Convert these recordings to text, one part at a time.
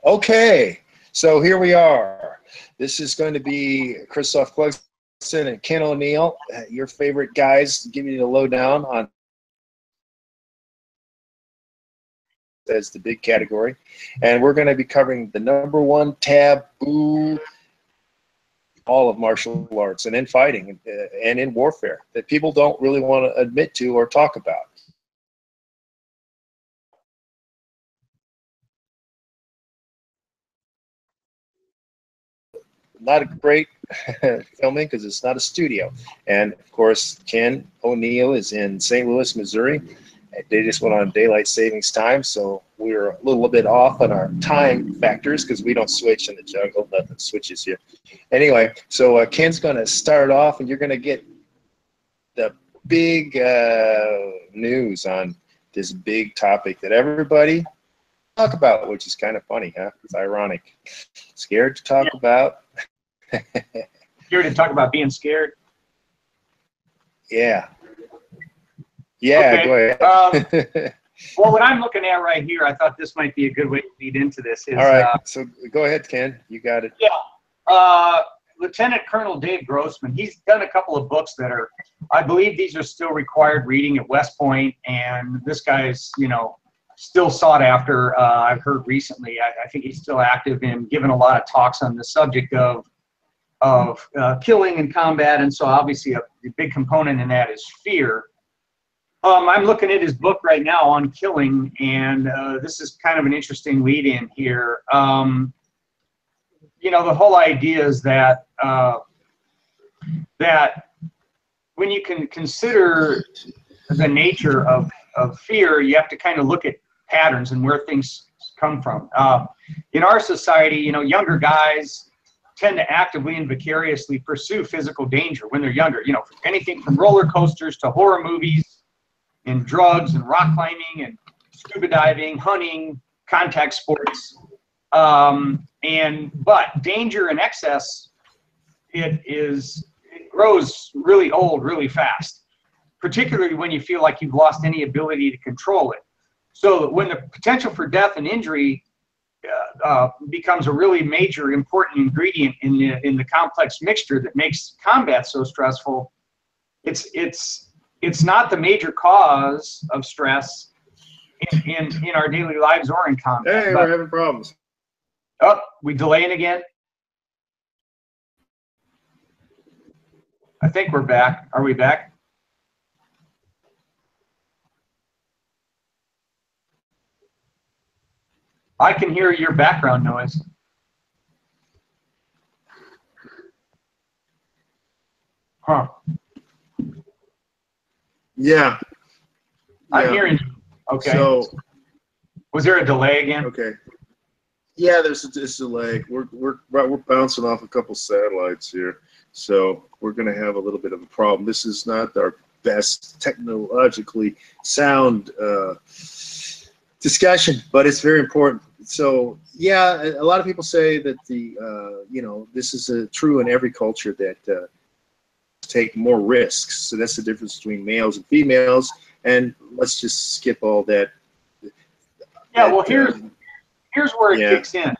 Okay, so here we are. This is going to be Christophe Clugston and Ken O'Neill, your favorite guys, giving you the lowdown on as the big category. And we're going to be covering the #1 taboo all of martial arts and in fighting and in warfare that people don't really want to admit to or talk about. Not a great filming because it's not a studio. And of course, Ken O'Neill is in St. Louis, Missouri. They just went on daylight savings time, so we're a little bit off on our time factors because we don't switch in the jungle. Nothing switches here. Anyway, so Ken's going to start off, and you're going to get the big news on this big topic that everybody talk about, which is kind of funny, huh? It's ironic. Scared to talk about. Scared to talk about being scared? Yeah. Yeah, okay. Go ahead. Well, what I'm looking at right here, I thought this might be a good way to lead into this. Is, all right, so go ahead, Ken. You got it. Yeah. Lieutenant Colonel Dave Grossman, he's done a couple of books that are, I believe these are still required reading at West Point, and this guy's, you know, still sought after. I've heard recently, I think he's still active in giving a lot of talks on the subject of killing and combat, and so obviously a big component in that is fear. I'm looking at his book right now on killing, and this is kind of an interesting lead-in here. You know, the whole idea is that that when you can consider the nature of fear, you have to kind of look at patterns and where things come from. In our society, you know, younger guys tend to actively and vicariously pursue physical danger when they're younger. You know, anything from roller coasters to horror movies, and drugs and rock climbing and scuba diving, hunting, contact sports. But danger in excess, it grows really old really fast, particularly when you feel like you've lost any ability to control it. So when the potential for death and injury becomes a really major important ingredient in the complex mixture that makes combat so stressful, it's not the major cause of stress in our daily lives or in combat. Hey, we're having problems. Oh, we delaying again? I think we're back. Are we back? I can hear your background noise. Huh. Yeah. I'm hearing you. Okay. So, was there a delay again? Okay. Yeah, there's a delay. We're bouncing off a couple satellites here, so we're going to have a little bit of a problem. This is not our best technologically sound discussion, but it's very important. So, yeah, a lot of people say that you know, this is true in every culture that take more risks. So that's the difference between males and females. And let's just skip all that. Yeah, well, here's where it kicks in.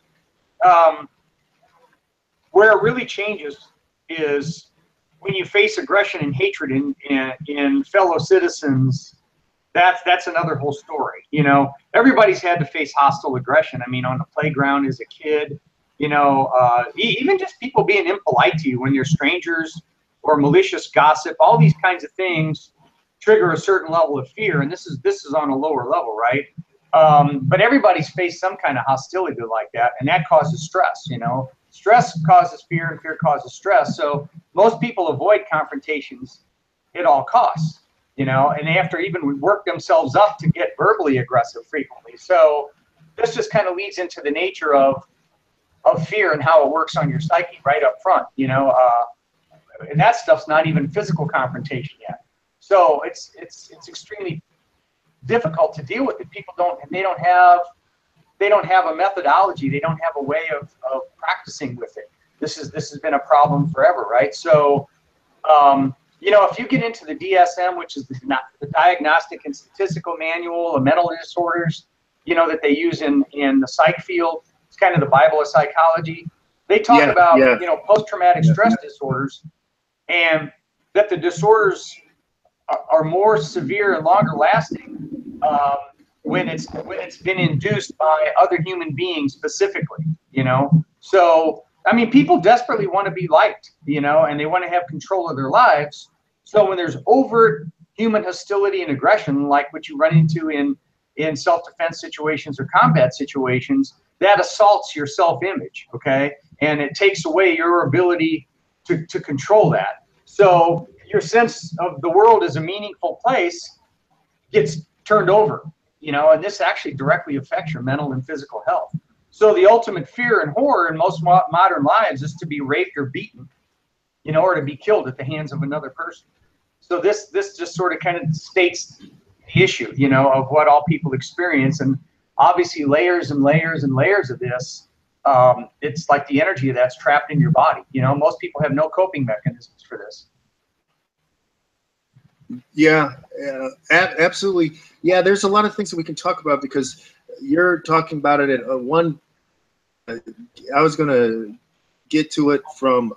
Where it really changes is when you face aggression and hatred in fellow citizens. That's another whole story. You know, everybody's had to face hostile aggression. I mean, on the playground as a kid, you know, even just people being impolite to you when you're strangers, or malicious gossip. All these kinds of things trigger a certain level of fear, and this is on a lower level, right? But everybody's faced some kind of hostility like that, and that causes stress. You know, stress causes fear, and fear causes stress. So most people avoid confrontations at all costs. You know, and they have to even work themselves up to get verbally aggressive frequently. So this just kind of leads into the nature of fear and how it works on your psyche right up front. You know, and that stuff's not even physical confrontation yet. So it's extremely difficult to deal with it. People don't have a methodology. They don't have a way of practicing with it. This has been a problem forever, right? So, you know, if you get into the DSM, which is the Diagnostic and Statistical Manual of Mental Disorders, you know, that they use in the psych field, It's kind of the Bible of psychology. They talk about, you know, post-traumatic stress disorders, and that the disorders are more severe and longer lasting when it's been induced by other human beings specifically, you know. So I mean, people desperately want to be liked, you know, and they want to have control of their lives. So when there's overt human hostility and aggression, like what you run into in self-defense situations or combat situations, that assaults your self-image, okay? And it takes away your ability to control that. So your sense of the world as a meaningful place gets turned over, you know, and this actually directly affects your mental and physical health. So the ultimate fear and horror in most modern lives is to be raped or beaten, you know, or to be killed at the hands of another person. So this just sort of kind of states the issue, you know, of what all people experience. And obviously layers and layers and layers of this, it's like the energy of that's trapped in your body. You know, most people have no coping mechanisms for this. Yeah, absolutely. Yeah, there's a lot of things that we can talk about because you're talking about it at one. I was going to get to it from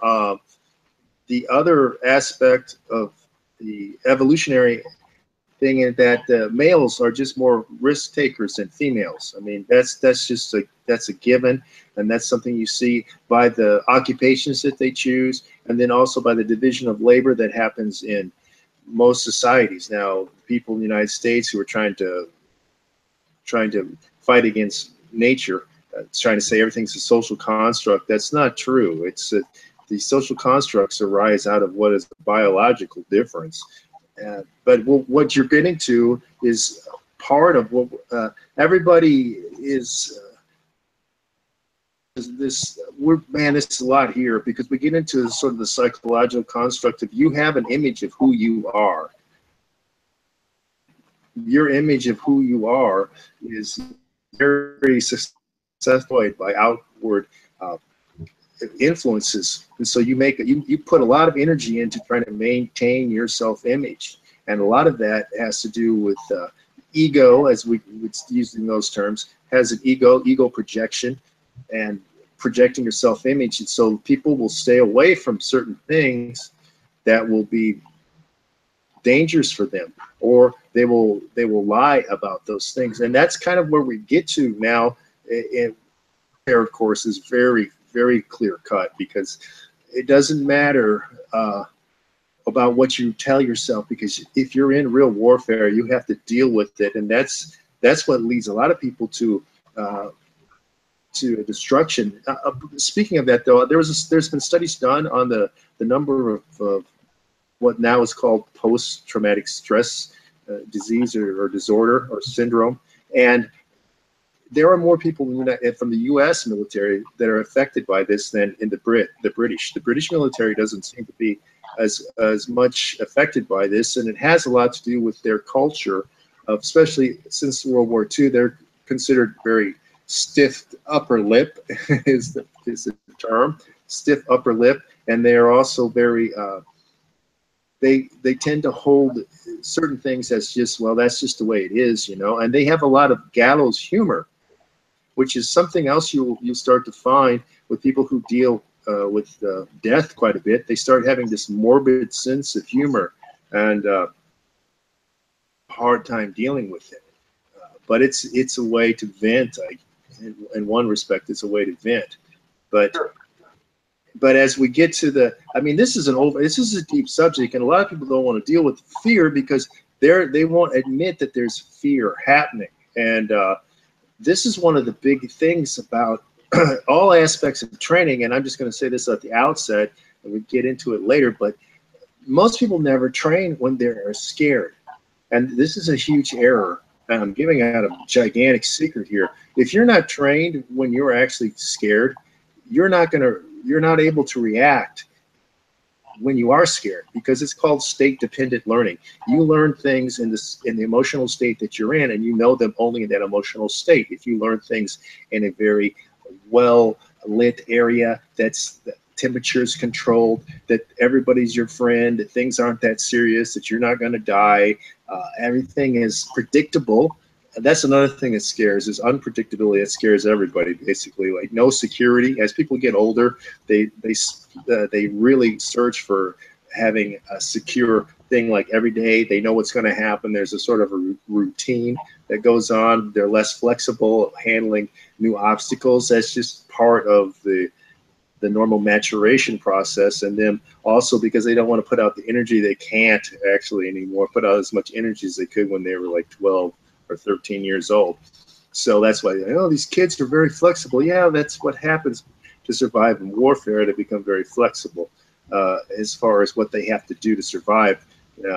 the other aspect of the evolutionary thing, in that males are just more risk takers than females. I mean, that's just that's a given, and that's something you see by the occupations that they choose, and then also by the division of labor that happens in most societies. Now, people in the United States who are trying to fight against nature, trying to say everything's a social construct. That's not true. It's the social constructs arise out of what is a biological difference. But what you're getting to is part of what everybody is. This is a lot here because we get into sort of the psychological construct of you have an image of who you are. Your image of who you are is very successful by outward influences, and so you put a lot of energy into trying to maintain your self-image, and a lot of that has to do with ego, as we would use in those terms, has an ego projection and projecting your self-image, and so people will stay away from certain things that will be dangerous for them, or they will lie about those things, and that's kind of where we get to now. And there, of course, is very, very clear cut, because it doesn't matter about what you tell yourself, because if you're in real warfare, you have to deal with it, and that's what leads a lot of people to destruction. Speaking of that, though, there's been studies done on the number of what now is called post-traumatic stress disease or disorder or syndrome, and there are more people from the U.S. military that are affected by this than in the British. The British military doesn't seem to be as much affected by this, and it has a lot to do with their culture, especially since World War II. They're considered very stiff upper lip is the term, stiff upper lip, and they are also very they tend to hold certain things as just, well, that's just the way it is, you know, and they have a lot of gallows humor, which is something else you'll start to find with people who deal with death quite a bit. They start having this morbid sense of humor and hard time dealing with it. But it's a way to vent. In one respect, it's a way to vent. But Sure. But as we get to this is a deep subject, and a lot of people don't want to deal with fear because they won't admit that there's fear happening. And this is one of the big things about all aspects of training. And I'm just going to say this at the outset, and we get into it later. But most people never train when they're scared, and this is a huge error. And I'm giving out a gigantic secret here. If you're not trained when you're actually scared, you're not able to react when you are scared, because it's called state-dependent learning. You learn things in the emotional state that you're in, and you know them only in that emotional state. If you learn things in a very well-lit area, that's the temperature is controlled, that everybody's your friend, that things aren't that serious, that you're not going to die, everything is predictable, that's another thing that scares, is unpredictability. That scares everybody, basically. Like no security. As people get older, they really search for having a secure thing. Like every day they know what's going to happen. There's a sort of a routine that goes on. They're less flexible handling new obstacles. That's just part of the normal maturation process. And then also because they don't want to put out the energy, they can't actually anymore put out as much energy as they could when they were like 12 or 13 years old. So that's why, oh, these kids are very flexible. Yeah, that's what happens to survive in warfare. They become very flexible as far as what they have to do to survive.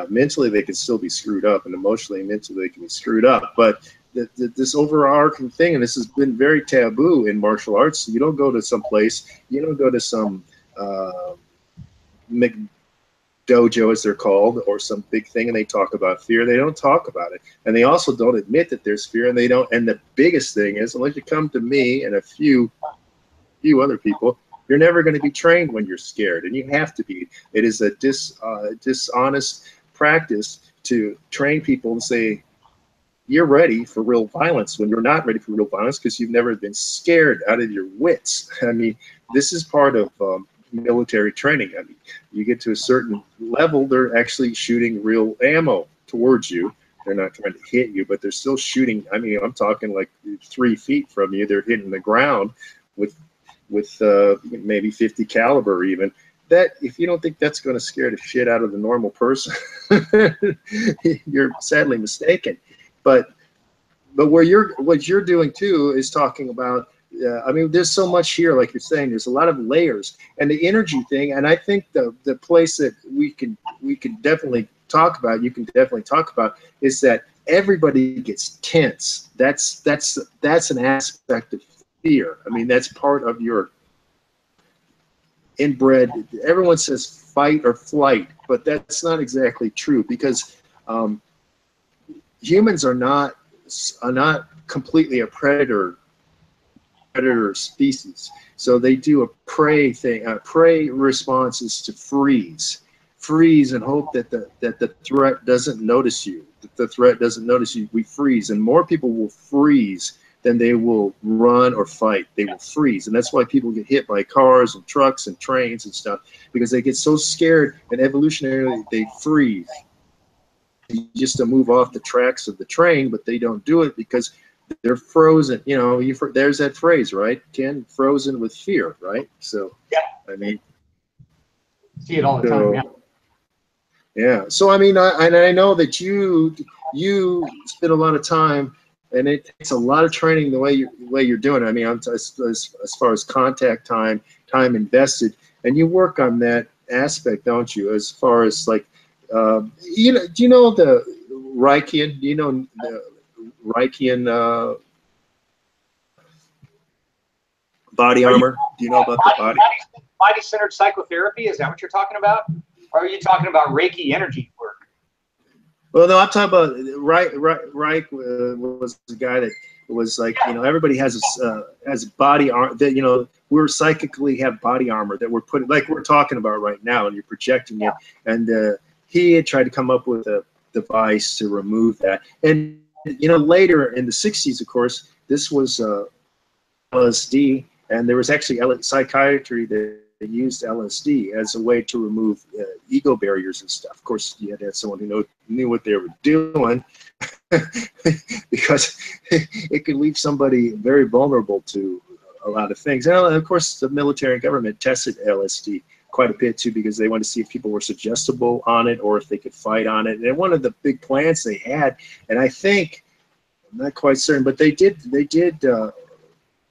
Mentally, they can still be screwed up, and emotionally and mentally, they can be screwed up. But this overarching thing, and this has been very taboo in martial arts. You don't go to some place, you don't go to some dojo, as they're called, or some big thing, and they talk about fear. They don't talk about it, and they also don't admit that there's fear, and they don't. And the biggest thing is, unless you come to me and a few other people, you're never going to be trained when you're scared, and you have to be. It is a dishonest practice to train people and say you're ready for real violence when you're not ready for real violence, because you've never been scared out of your wits. I mean, this is part of military training. I mean, you get to a certain level, they're actually shooting real ammo towards you. They're not trying to hit you, but they're still shooting. I mean, I'm talking like 3 feet from you. They're hitting the ground with maybe 50 caliber even. That, if you don't think that's going to scare the shit out of the normal person, you're sadly mistaken. But what you're doing too is talking about. I mean, there's so much here, like you're saying. There's a lot of layers, and the energy thing. And I think the place that we can definitely talk about, you can definitely talk about, is that everybody gets tense. That's an aspect of fear. I mean, that's part of your inbred. Everyone says fight or flight, but that's not exactly true, because humans are not completely a predator species. So they do a prey thing. Prey response is to freeze and hope that the threat doesn't notice you. That the threat doesn't notice you. We freeze, and more people will freeze than they will run or fight. They will freeze, and that's why people get hit by cars and trucks and trains and stuff, because they get so scared, and evolutionarily they freeze just to move off the tracks of the train, but they don't do it because they're frozen. You know, there's that phrase, right, Ken? Frozen with fear, right? So, yeah, I mean, see it all the time. Yeah. Yeah. So I mean, I know that you spend a lot of time, and it takes a lot of training the way you're doing it. I mean, as far as contact time invested, and you work on that aspect, don't you? As far as like, do you know the Reichian? Do you know the Reichian body armor? Do you know about the body-centered psychotherapy? Is that what you're talking about? Or are you talking about Reiki energy work? Well, no, I'm talking about Reich was the guy that was like, you know, everybody has body armor that, you know, we're psychically have body armor that we're putting, like we're talking about right now, and you're projecting it. And he had tried to come up with a device to remove that. And, you know, later in the 60s, of course, this was LSD, and there was actually psychiatry that used LSD as a way to remove ego barriers and stuff. Of course, you had to have someone who knew what they were doing, because it could leave somebody very vulnerable to a lot of things. And of course, the military and government tested LSD quite a bit too, because they wanted to see if people were suggestible on it or if they could fight on it. And one of the big plans they had, and I think, I'm not quite certain, but they did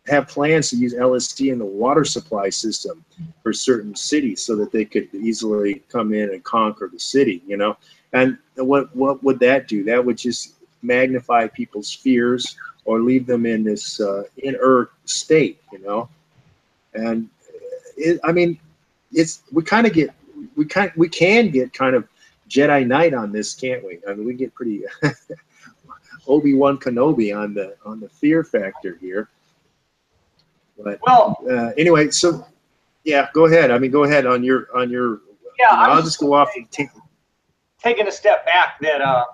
have plans to use LSD in the water supply system for certain cities so that they could easily come in and conquer the city, you know. And what would that do? That would just magnify people's fears or leave them in this inert state, you know. And I mean, we can get kind of Jedi Knight on this, can't we? I mean, we get pretty Obi-Wan Kenobi on the fear factor here. But well, anyway, so yeah, go ahead. I mean, go ahead on your. Yeah, I'll just go off. Taking a step back, that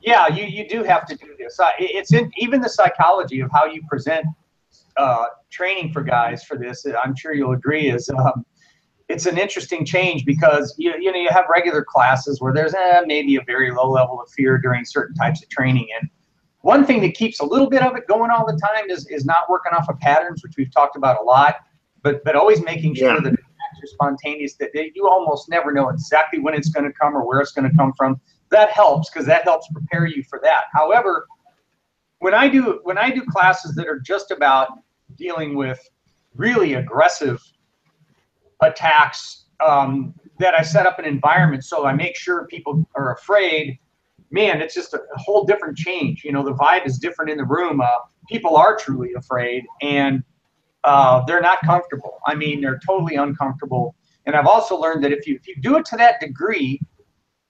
Yeah, you do have to do this. It's in even the psychology of how you present training for guys for this. I'm sure you'll agree is it's an interesting change because you know you have regular classes where there's maybe a very low level of fear during certain types of training, and one thing that keeps a little bit of it going all the time is not working off of patterns, which we've talked about a lot, but always making sure that it's spontaneous, that you almost never know exactly when it's going to come or where it's going to come from. That helps because that helps prepare you for that. However, when I do classes that are just about dealing with really aggressive attacks, that I set up an environment so I make sure people are afraid, man, it's just a whole different change. You know, the vibe is different in the room. People are truly afraid, and they're not comfortable. I mean, they're totally uncomfortable. And I've also learned that if you do it to that degree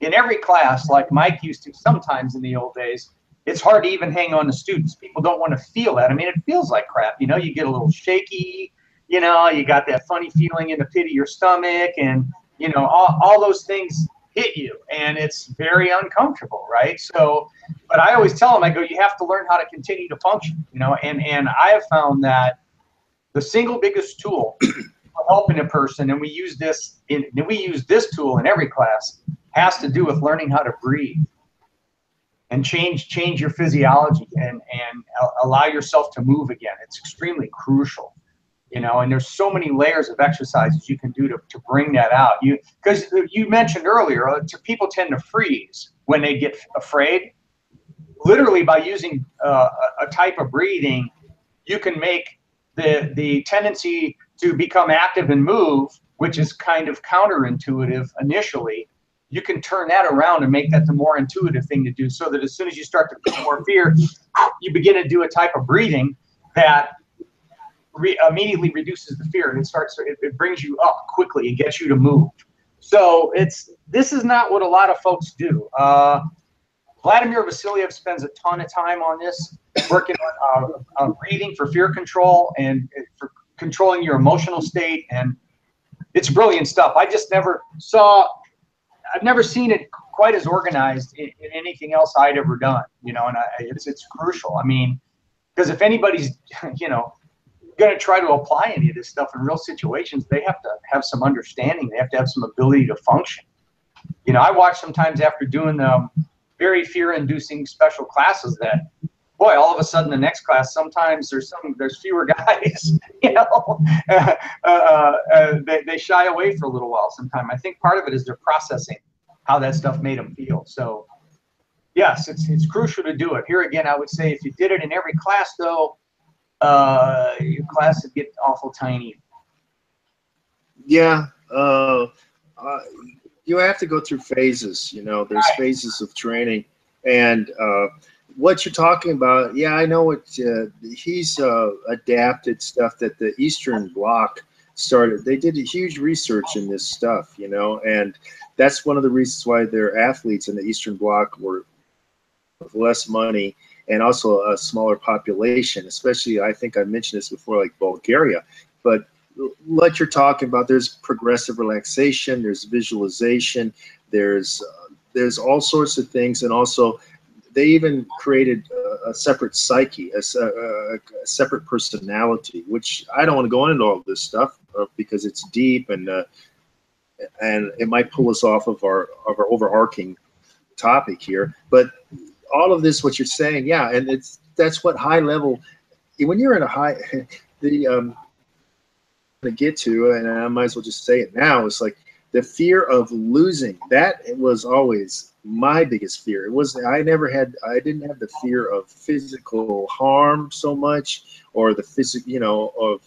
in every class, like Mike used to sometimes in the old days, it's hard to even hang on to students. People don't want to feel that. I mean, it feels like crap. You know, you get a little shaky. You know, you got that funny feeling in the pit of your stomach, and you know, all those things hit you, and it's very uncomfortable, right? So, but I always tell them, I go, you have to learn how to continue to function, you know, and I have found that the single biggest tool for helping a person, and we use this tool in every class, has to do with learning how to breathe and change your physiology and allow yourself to move again. It's extremely crucial. You know, and there's so many layers of exercises you can do to bring that out. Because you mentioned earlier, people tend to freeze when they get afraid. Literally, by using a type of breathing, you can make the tendency to become active and move, which is kind of counterintuitive initially. You can turn that around and make that the more intuitive thing to do, so that as soon as you start to feel more fear, you begin to do a type of breathing that immediately reduces the fear, and it brings you up quickly and gets you to move. So this is not what a lot of folks do. Vladimir Vasiliev spends a ton of time on this, working on breathing for fear control and for controlling your emotional state, and it's brilliant stuff. I've never seen it quite as organized in anything else I'd ever done, you know, and it's crucial. I mean, because if anybody's, you know, going to try to apply any of this stuff in real situations, they have to have some understanding. They have to have some ability to function. You know, I watch sometimes after doing very fear-inducing special classes that, boy, all of a sudden the next class, sometimes there's fewer guys. You know, they shy away for a little while. Sometimes I think part of it is they're processing how that stuff made them feel. So, yes, it's crucial to do it. Here again, I would say if you did it in every class, though, your class would get awful tiny. Yeah, you have to go through phases. You know, there's phases of training, and what you're talking about. Yeah, I know what he's adapted stuff that the Eastern Bloc started. They did a huge research in this stuff, you know, and that's one of the reasons why their athletes in the Eastern Bloc were with less money and also a smaller population, especially, I think I mentioned this before, like Bulgaria. But what you're talking about, there's progressive relaxation, there's visualization, there's all sorts of things. And also they even created a separate psyche, a separate personality, which I don't want to go into all this stuff because it's deep and it might pull us off of our overarching topic here. But all of this, what you're saying, yeah, and that's what high level, when you're in a high, to get to, and I might as well just say it now, it's like the fear of losing. That was always my biggest fear. I didn't have the fear of physical harm so much, or the physical, you know, of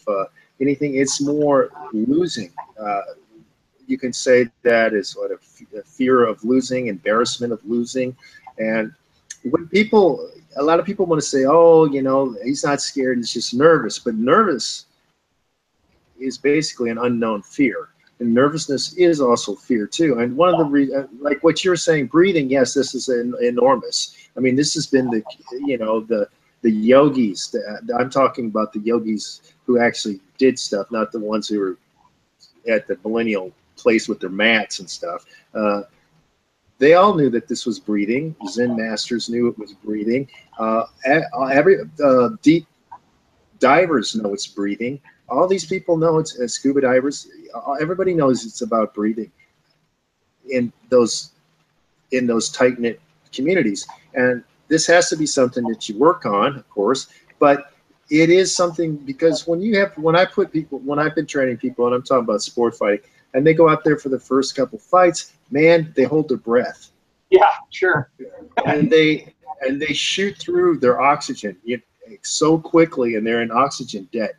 anything. It's more losing. You can say that is what a fear of losing, embarrassment of losing. And when a lot of people want to say, oh, you know, he's not scared, he's just nervous. But nervous is basically an unknown fear. And nervousness is also fear too. And one of the reasons, like what you're saying, breathing, yes, this is enormous. I mean, this has been the yogis. I'm talking about the yogis who actually did stuff, not the ones who were at the millennial place with their mats and stuff. they all knew that this was breathing. Zen masters knew it was breathing. Every deep divers know it's breathing. All these people know it's scuba divers. Everybody knows it's about breathing in those tight-knit communities. And this has to be something that you work on, of course, but it is something, because when I've been training people, and I'm talking about sport fighting, and they go out there for the first couple fights, man, they hold their breath. Yeah, sure. And they shoot through their oxygen so quickly, and they're in oxygen debt,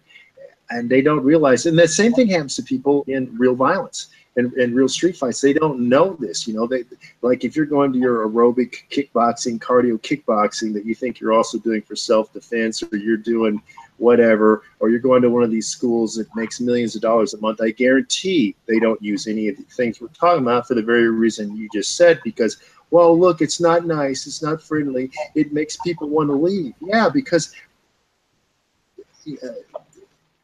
and they don't realize. And the same thing happens to people in real violence and real street fights. They don't know this. They, like, if you're going to your aerobic kickboxing, cardio kickboxing that you think you're also doing for self-defense, or you're doing whatever, or you're going to one of these schools that makes millions of dollars a month, I guarantee they don't use any of the things we're talking about for the very reason you just said, because, well, look, it's not nice, it's not friendly, it makes people want to leave. Yeah, because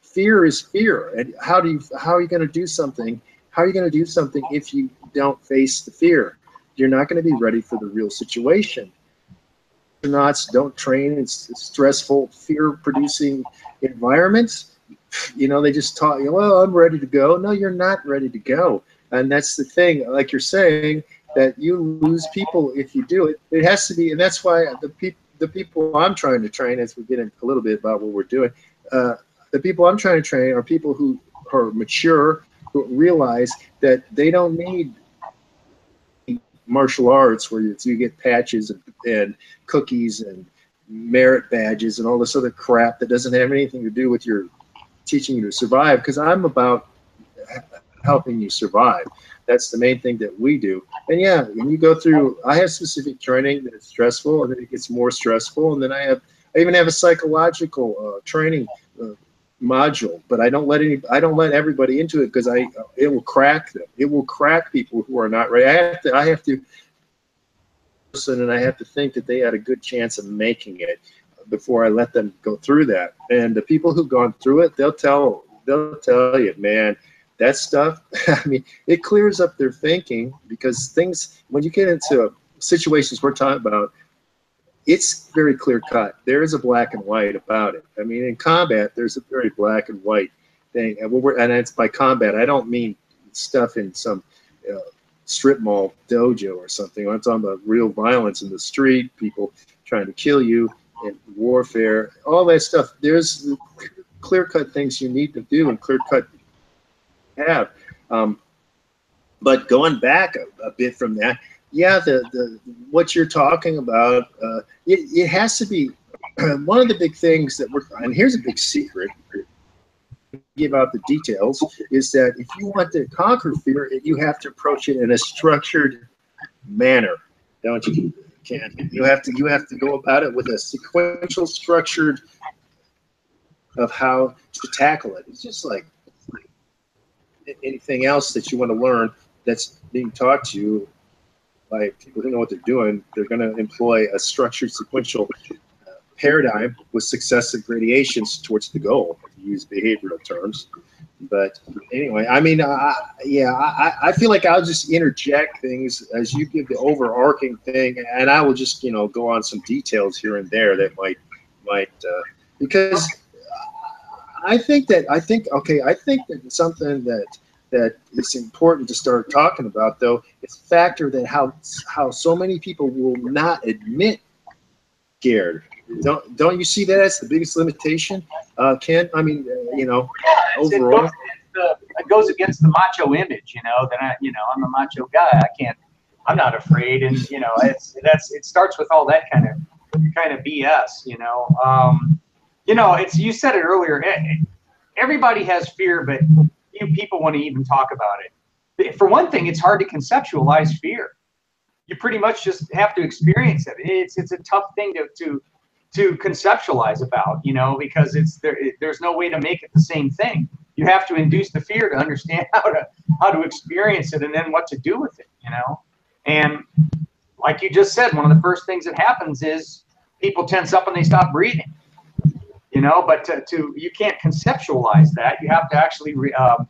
fear is fear. And how are you going to do something? How are you going to do something if you don't face the fear? You're not going to be ready for the real situation. Astronauts don't train in stressful, fear-producing environments. They just talk, well, I'm ready to go. No, you're not ready to go. And that's the thing, like you're saying, that you lose people if you do it. It has to be, and that's why the people I'm trying to train, as we get into a little bit about what we're doing, the people I'm trying to train are people who are mature, who realize that they don't need martial arts where you get patches and cookies and merit badges and all this other crap that doesn't have anything to do with your teaching you to survive, because I'm about helping you survive. That's the main thing that we do. And yeah, when you go through, I have specific training that is stressful, and then it gets more stressful, and then I even have a psychological training module, but I don't let everybody into it, because it will crack them. It will crack people who are not ready. I have to and I have to think that they had a good chance of making it before I let them go through that. And the people who've gone through it, they'll tell you, man, that stuff, I mean, it clears up their thinking, because things, when you get into situations we're talking about, it's very clear cut. There is a black and white about it. I mean, in combat, there's a very black and white thing. And it's by combat, I don't mean stuff in some strip mall dojo or something. I'm talking about real violence in the street, people trying to kill you, and warfare, all that stuff. There's clear-cut things you need to do, and clear-cut have. But going back a bit from that, yeah, the what you're talking about, it has to be one of the big things that and here's a big secret, give out the details, is that if you want to conquer fear, you have to approach it in a structured manner, don't you, Ken? You have to go about it with a sequential, structured of how to tackle it. It's just like anything else that you want to learn that's being taught to you by people who know what they're doing. They're going to employ a structured, sequential paradigm with successive gradations towards the goal, to use behavioral terms. But anyway, I mean, I feel like I'll just interject things as you give the overarching thing, and I will just, go on some details here and there that might because I think that something that is important to start talking about, though, is the factor that how so many people will not admit scared. Don't you see that as the biggest limitation, Ken? I mean, overall, it goes against the macho image, that I'm a macho guy. I'm not afraid, and it starts with all that kind of BS, it's, you said it earlier. Everybody has fear, but few people want to even talk about it. For one thing, it's hard to conceptualize fear. You pretty much just have to experience it. It's a tough thing to conceptualize about, because there's no way to make it the same thing. You have to induce the fear to understand how to experience it, and then what to do with it, And like you just said, one of the first things that happens is people tense up and they stop breathing. But you can't conceptualize that. You have to actually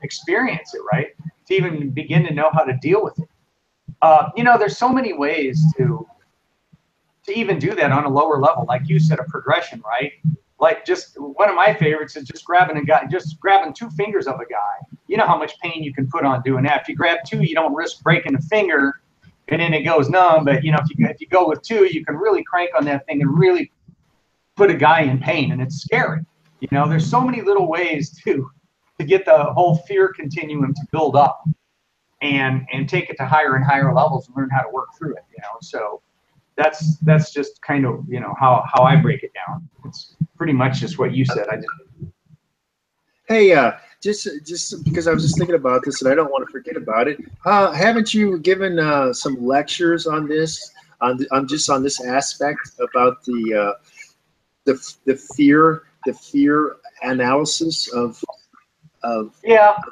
experience it, right? To even begin to know how to deal with it. You know, there's so many ways to even do that on a lower level, like you said, a progression, right? Like, just one of my favorites is just grabbing a guy, just grabbing 2 fingers of a guy. You know how much pain you can put on doing that. If you grab 2, you don't risk breaking a finger, and then it goes numb. But you know, if you go with 2, you can really crank on that thing and really put a guy in pain, and it's scary. You know, there's so many little ways to get the whole fear continuum to build up, and take it to higher and higher levels and learn how to work through it. You know, so that's just kind of, you know, how I break it down. It's pretty much just what you said. Hey, just because I was just thinking about this and I don't want to forget about it. Haven't you given some lectures on this, on this aspect about the fear analysis of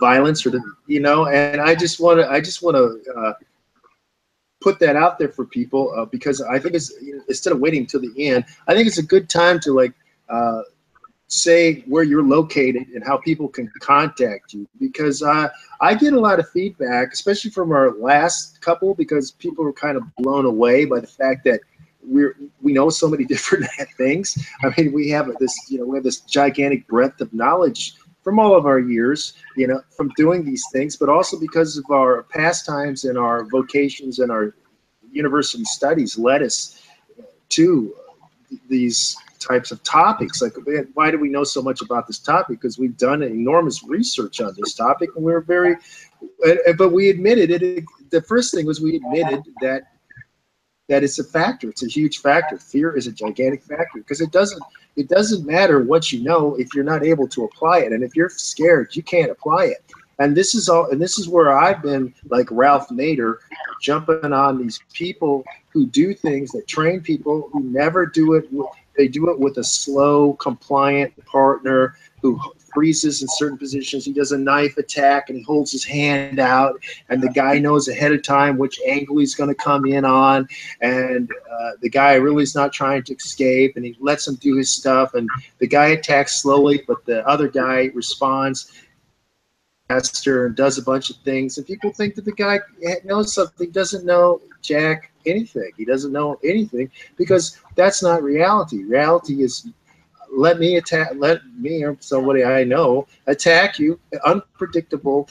violence, or the, you know? And I just want to put that out there for people, because I think it's, instead of waiting till the end, I think it's a good time to, like, say where you're located and how people can contact you, because I get a lot of feedback, especially from our last couple, because people were kind of blown away by the fact that we know so many different things. I mean, we have this gigantic breadth of knowledge from all of our years, you know, from doing these things, but also because of our pastimes and our vocations and our university studies led us to these types of topics. Like, why do we know so much about this topic? Because we've done enormous research on this topic, and we're very, but we admitted it. The first thing was we admitted that it's a factor. It's a huge factor. Fear is a gigantic factor, because it doesn't matter what you know if you're not able to apply it. And if you're scared, you can't apply it. And this is where I've been like Ralph Nader, jumping on these people who do things, that train people who never do it. They do it with a slow, compliant partner who freezes in certain positions. He does a knife attack and he holds his hand out, and the guy knows ahead of time which angle he's going to come in on, and the guy really is not trying to escape, and he lets him do his stuff, and the guy attacks slowly, but the other guy responds faster and does a bunch of things, and people think that the guy knows something. Doesn't know jack anything. He doesn't know anything, because that's not reality. Reality is, let me or somebody I know attack you, unpredictable,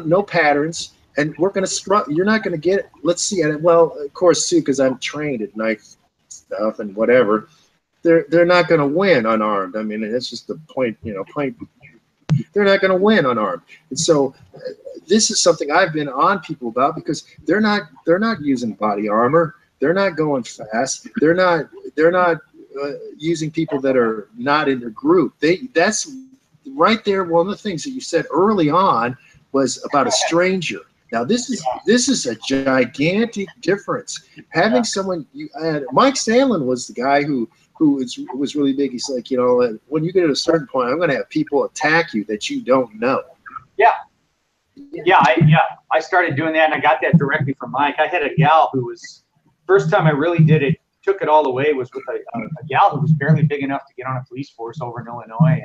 no patterns, and we're going to struggle. You're not going to get it. Let's see. And well, of course, too, because I'm trained at knife stuff and whatever, they're not going to win unarmed. I mean, it's just the point, you know, they're not going to win unarmed. And so this is something I've been on people about, because they're not using body armor. They're not going fast. They're not using people that are not in their group. That's right there. One of the things that you said early on was about a stranger. Now this is a gigantic difference. Having someone, Mike Sandlin was the guy who was really big. He's like, you know, when you get at a certain point, I'm going to have people attack you that you don't know. I started doing that, and I got that directly from Mike. I had a gal who was, first time I really did it, took it all the way, was with a gal who was barely big enough to get on a police force over in Illinois,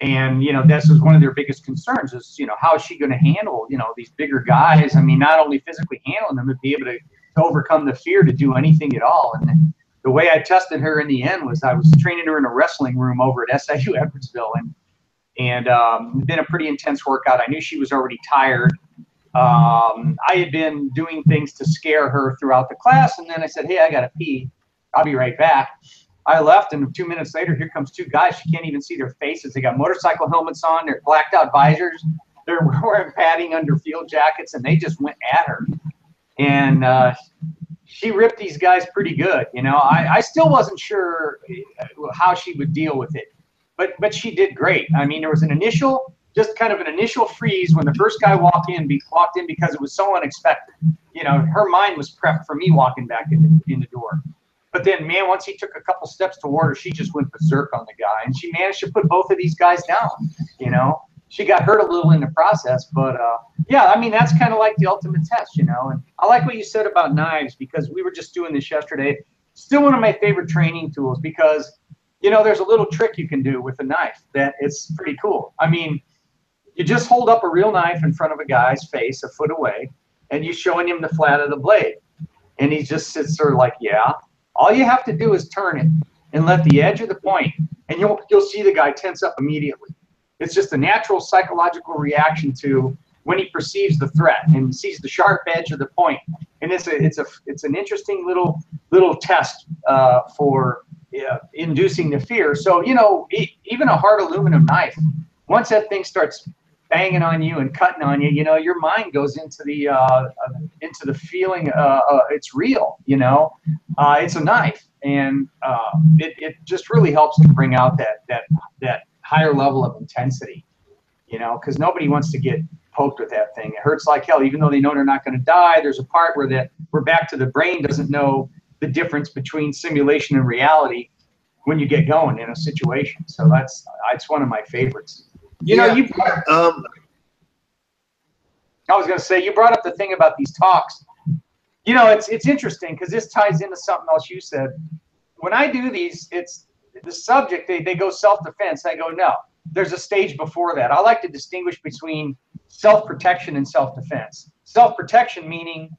and you know, this was one of their biggest concerns, is, you know, how is she going to handle, you know, these bigger guys? I mean, not only physically handling them, but be able to overcome the fear to do anything at all. And the way I tested her in the end was, I was training her in a wrestling room over at SIU Edwardsville, and been a pretty intense workout. I knew she was already tired. I had been doing things to scare her throughout the class, and then I said, hey, I gotta pee, I'll be right back. I left, and 2 minutes later, here comes 2 guys. She can't even see their faces. They got motorcycle helmets on, they're blacked out visors, they're wearing padding under field jackets, and they just went at her. And she ripped these guys pretty good. You know, I still wasn't sure how she would deal with it, but she did great. I mean, there was an initial, just kind of an initial freeze when the first guy walked in because it was so unexpected. You know, her mind was prepped for me walking back in the door. But then, man, once he took a couple steps toward her, she just went berserk on the guy, and she managed to put both of these guys down. You know, she got hurt a little in the process, but yeah, I mean, that's kind of like the ultimate test, you know. And I like what you said about knives, because we were just doing this yesterday. Still one of my favorite training tools, because, you know, there's a little trick you can do with a knife that it's pretty cool. I mean, you just hold up a real knife in front of a guy's face, a foot away, and you're showing him the flat of the blade. And he just sits there like, yeah. All you have to do is turn it and let the edge of the point, and you'll see the guy tense up immediately. It's just a natural psychological reaction to when he perceives the threat and sees the sharp edge of the point. And it's an interesting little test for inducing the fear. So, you know, even a hard aluminum knife, once that thing starts banging on you and cutting on you, you know, your mind goes into the feeling it's real, you know, it's a knife, and it just really helps to bring out that higher level of intensity, you know, because nobody wants to get poked with that thing. It hurts like hell, even though they know they're not going to die. There's a part where we're back to the brain doesn't know the difference between simulation and reality when you get going in a situation. So it's one of my favorites. You know, I was going to say, you brought up the thing about these talks. You know, it's interesting because this ties into something else you said. When I do these, it's the subject, they go self-defense. I go, no, there's a stage before that. I like to distinguish between self-protection and self-defense. Self-protection meaning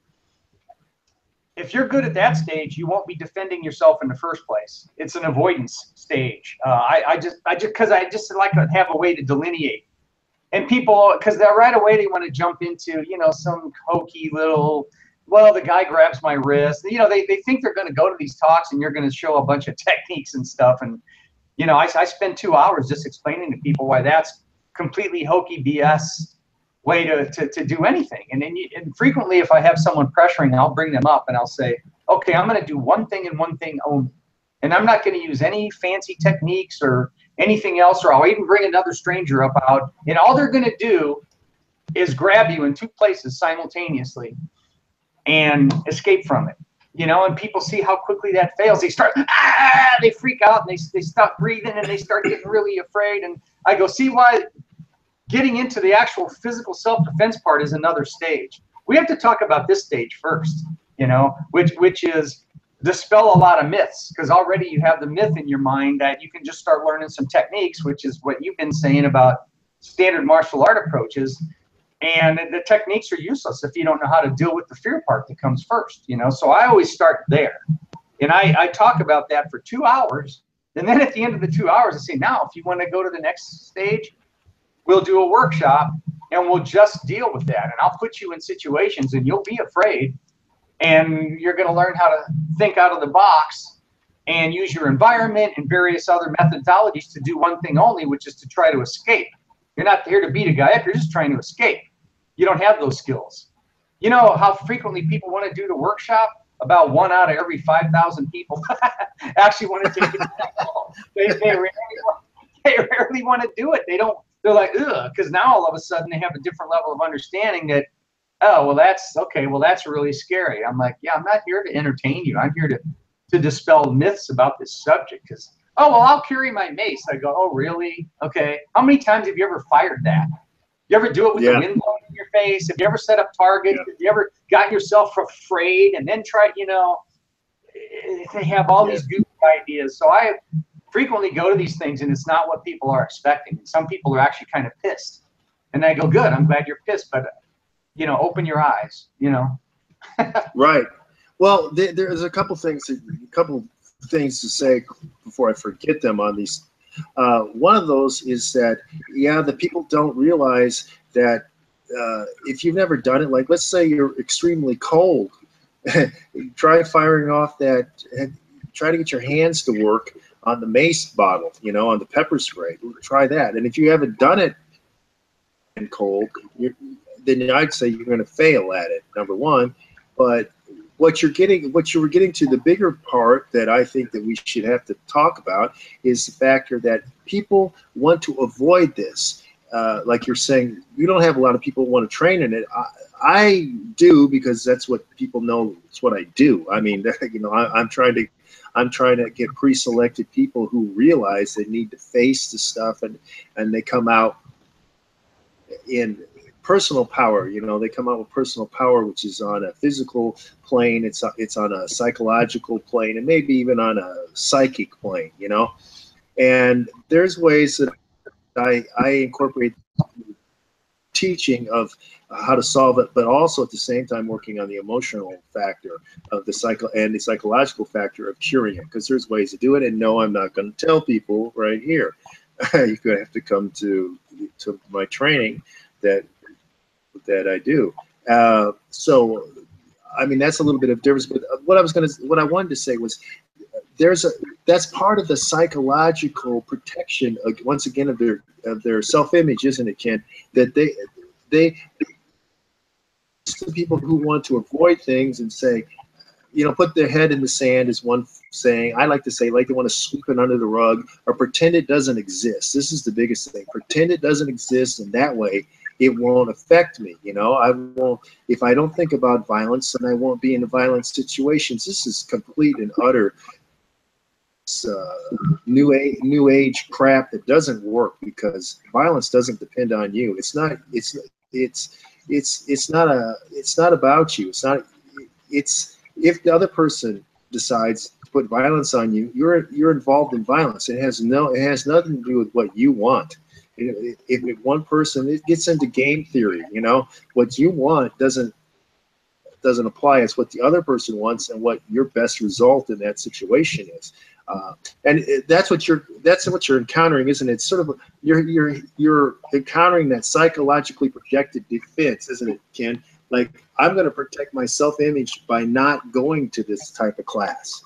if you're good at that stage, you won't be defending yourself in the first place. It's an avoidance stage. I just like to have a way to delineate. And people, because right away they want to jump into, you know, some hokey little, well, the guy grabs my wrist. You know, they think they're going to go to these talks and you're going to show a bunch of techniques and stuff. And, you know, I spend 2 hours just explaining to people why that's completely hokey BS way to do anything. And then and frequently if I have someone pressuring, I'll bring them up and I'll say, okay, I'm going to do one thing and one thing only. And I'm not going to use any fancy techniques or anything else, or I'll even bring another stranger up out. And all they're going to do is grab you in 2 places simultaneously and escape from it. You know, and people see how quickly that fails. They start, they freak out and they stop breathing and they start getting really afraid. And I go, see why getting into the actual physical self-defense part is another stage. We have to talk about this stage first, you know, which is dispel a lot of myths, because already you have the myth in your mind that you can just start learning some techniques, which is what you've been saying about standard martial art approaches. And the techniques are useless if you don't know how to deal with the fear part that comes first, you know. So I always start there. And I talk about that for 2 hours. And then at the end of the 2 hours, I say, now, if you want to go to the next stage, we'll do a workshop and we'll just deal with that. And I'll put you in situations and you'll be afraid. And you're going to learn how to think out of the box and use your environment and various other methodologies to do one thing only, which is to try to escape. You're not here to beat a guy up. You're just trying to escape. You don't have those skills. You know how frequently people want to do the workshop? About 1 out of every 5,000 people actually want to take it. They rarely want to do it. They're like, ugh, because now all of a sudden they have a different level of understanding that, oh, well, that's okay. Well, that's really scary. I'm like, yeah, I'm not here to entertain you. I'm here to dispel myths about this subject. Because, oh, well, I'll carry my mace. I go, oh, really? Okay. How many times have you ever fired that? You ever do it with the wind blowing in your face? Have you ever set up targets? Have you ever gotten yourself afraid and then tried, you know, they have all these goofy ideas. So I frequently go to these things and it's not what people are expecting. And some people are actually kind of pissed. And I go, good, I'm glad you're pissed, but, you know, open your eyes, you know. Right. Well, there's a couple things to say before I forget them on these. One of those is that, the people don't realize that if you've never done it, like let's say you're extremely cold, try firing off that, try to get your hands to work on the mace bottle, you know, on the pepper spray. Try that. And if you haven't done it in cold, then I'd say you're going to fail at it, number one. But what you were getting to, the bigger part that I think that we should have to talk about is the factor that people want to avoid this. Like you're saying, you don't have a lot of people who want to train in it. I do, because that's what people know. It's what I do. I mean, you know, I'm trying to get pre-selected people who realize they need to face the stuff, and they come out in personal power. You know, they come out with personal power, which is on a physical plane. It's on a psychological plane, and maybe even on a psychic plane. You know, and there's ways that I incorporate teaching of how to solve it, but also at the same time working on the emotional factor of the psychological factor of curing it, because there's ways to do it. And no, I'm not going to tell people right here. You're going to have to come to my training that I do. So, I mean, that's a little bit of difference. But what I wanted to say was, that's part of the psychological protection, once again, of their self-image, isn't it, Ken? That they the people who want to avoid things and say, you know, put their head in the sand is one saying. I like to say, like, they want to sweep it under the rug or pretend it doesn't exist. This is the biggest thing. Pretend it doesn't exist, and that way it won't affect me. You know, I won't, if I don't think about violence, then I won't be in violent situations. This is complete and utter new age crap that doesn't work, because violence doesn't depend on you. It's not about you. It's if the other person decides to put violence on you, you're involved in violence. It has nothing to do with what you want. If one person, it gets into game theory, you know, what you want doesn't apply. It's what the other person wants and what your best result in that situation is. And that's what you're encountering, isn't it? It's sort of you're encountering that psychologically projected defense, isn't it, Ken? Like, I'm going to protect my self-image by not going to this type of class.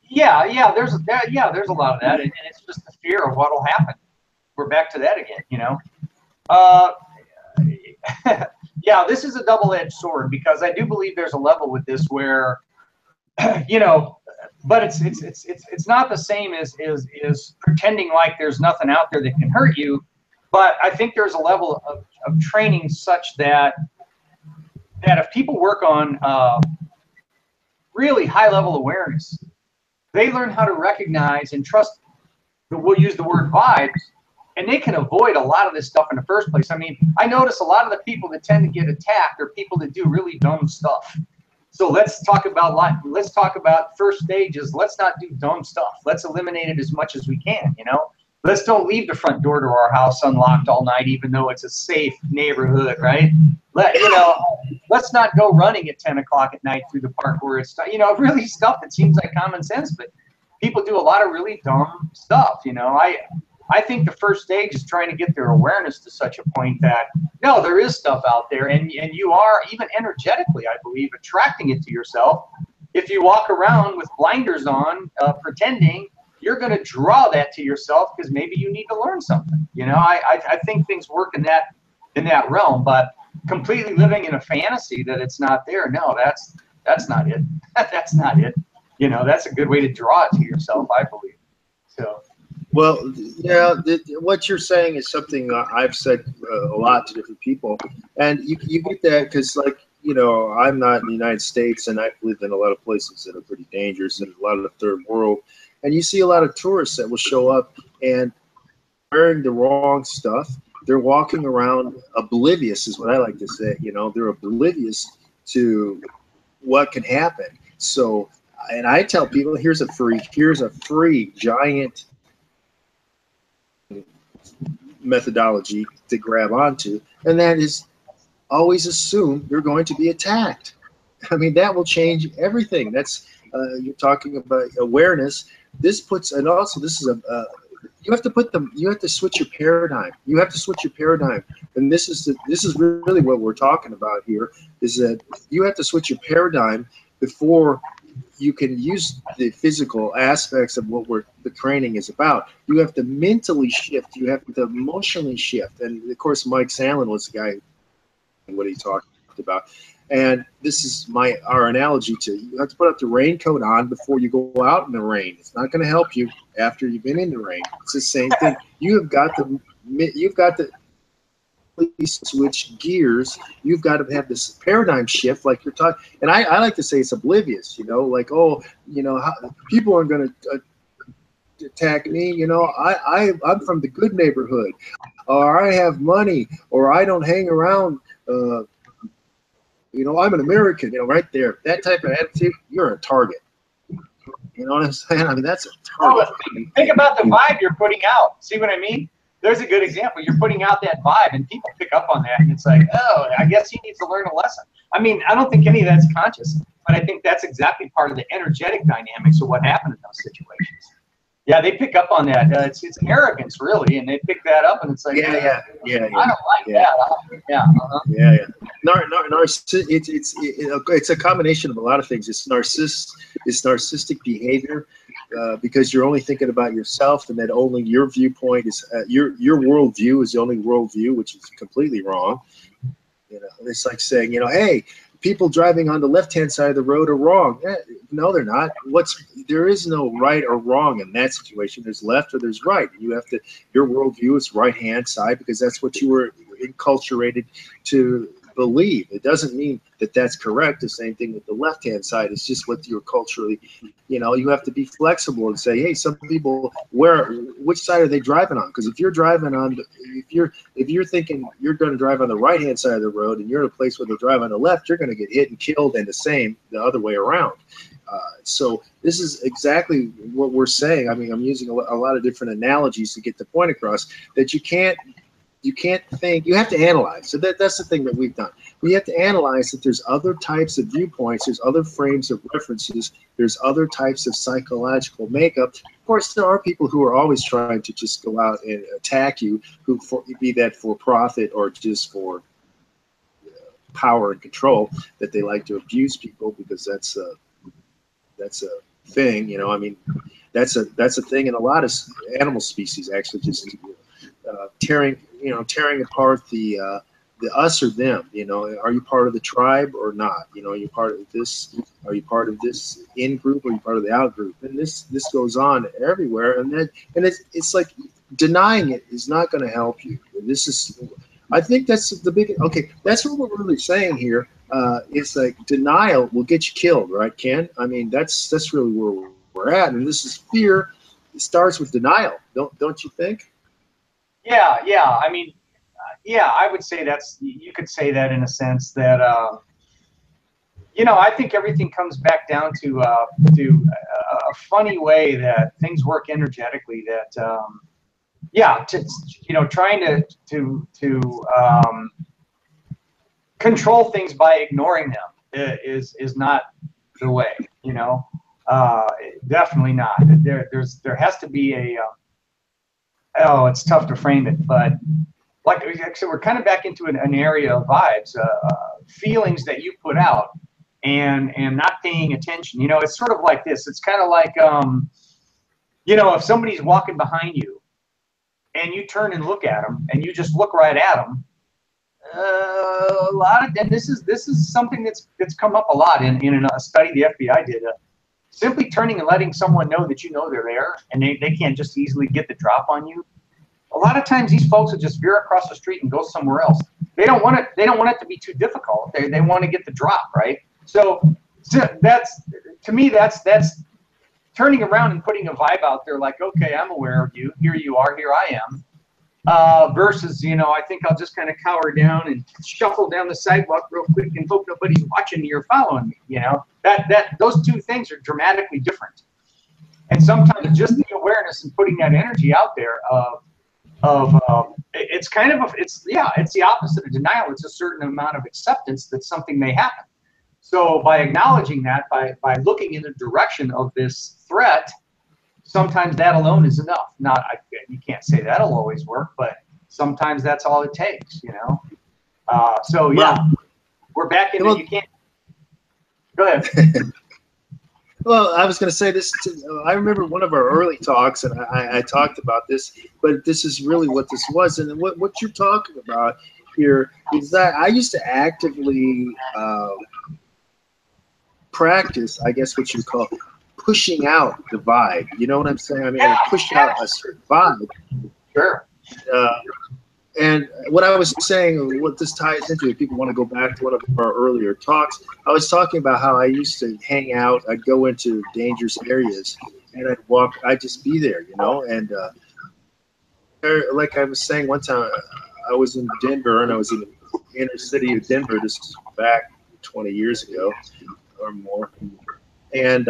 Yeah, there's a lot of that, and it's just the fear of what'll happen. We're back to that again, you know. Yeah, this is a double-edged sword, because I do believe there's a level with this where, you know, but it's not the same as pretending like there's nothing out there that can hurt you. But I think there's a level of training such that if people work on really high-level awareness, they learn how to recognize and trust, we'll use the word vibes, and they can avoid a lot of this stuff in the first place. I mean, I notice a lot of the people that tend to get attacked are people that do really dumb stuff. So let's talk about first stages. Let's not do dumb stuff. Let's eliminate it as much as we can, you know? Let's don't leave the front door to our house unlocked all night, even though it's a safe neighborhood, right? Let's not go running at 10 o'clock at night through the park where it's, you know, really stuff that seems like common sense, but people do a lot of really dumb stuff, you know? I think the first stage is trying to get their awareness to such a point that, no, there is stuff out there, and you are, even energetically, I believe, attracting it to yourself. If you walk around with blinders on, pretending, you're going to draw that to yourself because maybe you need to learn something. You know, I think things work in that realm, but completely living in a fantasy that it's not there, no, that's not it. That's not it. You know, that's a good way to draw it to yourself, I believe. So. Well, yeah, what you're saying is something I've said a lot to different people, and you get that because, like, you know, I'm not in the United States, and I've lived in a lot of places that are pretty dangerous and a lot of the third world, and you see a lot of tourists that will show up and wearing the wrong stuff. They're walking around oblivious, is what I like to say. You know, they're oblivious to what can happen. So, and I tell people, here's a free giant methodology to grab onto, and that is always assume you're going to be attacked. I mean, that will change everything. That's you're talking about awareness. This puts, and also this is you have to switch your paradigm. You have to switch your paradigm, and this is really what we're talking about here, is that you have to switch your paradigm before you can use the physical aspects of what the training is about. You have to mentally shift. You have to emotionally shift. And of course, Mike Sandlin was the guy, what he talked about. And this is our analogy to, you have to put up the raincoat on before you go out in the rain. It's not going to help you after you've been in the rain. It's the same thing. You've got to switch gears. You've got to have this paradigm shift, like you're talking. And I like to say it's oblivious, you know, like, oh, you know, people aren't going to attack me. You know, I'm from the good neighborhood, or I have money, or I don't hang around. You know, I'm an American. You know, right there, that type of attitude, you're a target. You know what I'm saying? I mean, that's a target. Oh, think about the vibe you're putting out. See what I mean? there's a good example. You're putting out that vibe, and people pick up on that, and it's like, oh, I guess he needs to learn a lesson. I mean, I don't think any of that's conscious, but I think that's exactly part of the energetic dynamics of what happened in those situations. Yeah, they pick up on that. It's arrogance, really, and they pick that up, and it's like, yeah. I don't like that. Yeah. It's a combination of a lot of things. It's narcissistic behavior, because you're only thinking about yourself, and that only your viewpoint is your worldview is the only worldview, which is completely wrong. You know, it's like saying, you know, hey, people driving on the left-hand side of the road are wrong. No, they're not. There is no right or wrong in that situation. There's left or there's right. You have to. Your worldview is right-hand side because that's what you were enculturated to believe. It doesn't mean that that's correct. The same thing with the left-hand side. It's just what you're culturally. You know, you have to be flexible and say, hey, some people, which side are they driving on? Because if you're driving on, if you're thinking you're going to drive on the right-hand side of the road and you're in a place where they drive on the left, you're going to get hit and killed, and the other way around. So this is exactly what we're saying. I mean, I'm using a lot of different analogies to get the point across that you can't think, you have to analyze. So that's the thing that we've done. We have to analyze that there's other types of viewpoints, there's other frames of references, there's other types of psychological makeup. Of course, there are people who are always trying to just go out and attack you, be that for profit or just for power and control, that they like to abuse people because that's a thing, you know. I mean, that's a thing in a lot of animal species, actually, just tearing apart the us or them. You know, are you part of the tribe or not? You know, are you part of this? Are you part of this in group or are you part of the out group? And this goes on everywhere, and it's like denying it is not going to help you. I think that's the big. Okay, that's what we're really saying here. It's like denial will get you killed, right, Ken? I mean, that's really where we're at, and this is fear. It starts with denial, don't you think? Yeah. I mean, yeah, I would say you could say that in a sense that, you know, I think everything comes back down to a funny way that things work energetically. That, trying to control things by ignoring them is not the way. You know, definitely not. There has to be it's tough to frame it, but like I said, we're kind of back into an area of vibes, feelings that you put out, and not paying attention. You know, it's sort of like this. It's kind of like, you know, if somebody's walking behind you, and you turn and look at them, and you just look right at them. And this is something that's come up a lot in a study the FBI did. Simply turning and letting someone know that you know they're there, and they can't just easily get the drop on you. A lot of times these folks will just veer across the street and go somewhere else. They don't want it to be too difficult. They want to get the drop, right? So that's, to me, that's turning around and putting a vibe out there like, okay, I'm aware of you. Here you are. Here I am. Versus, you know, I think I'll just kind of cower down and shuffle down the sidewalk real quick and hope nobody's watching me or following me. You know, those two things are dramatically different. And sometimes just the awareness and putting that energy out there it's the opposite of denial. It's a certain amount of acceptance that something may happen. So by acknowledging that, by looking in the direction of this threat, sometimes that alone is enough. You can't say that'll always work, but sometimes that's all it takes, you know? We're back into, you can't, go ahead. Well, I was going to say this. I remember one of our early talks, and I talked about this, but this is really what this was. And what you're talking about here is that I used to actively practice, I guess what you call pushing out the vibe. You know what I'm saying? I mean, I push out a certain vibe. Sure. And what I was saying, what this ties into, if people want to go back to one of our earlier talks, I was talking about how I used to hang out. I'd go into dangerous areas, and I'd just be there, you know. And like I was saying one time, I was in Denver, and I was in the inner city of Denver. This was back 20 years ago or more. And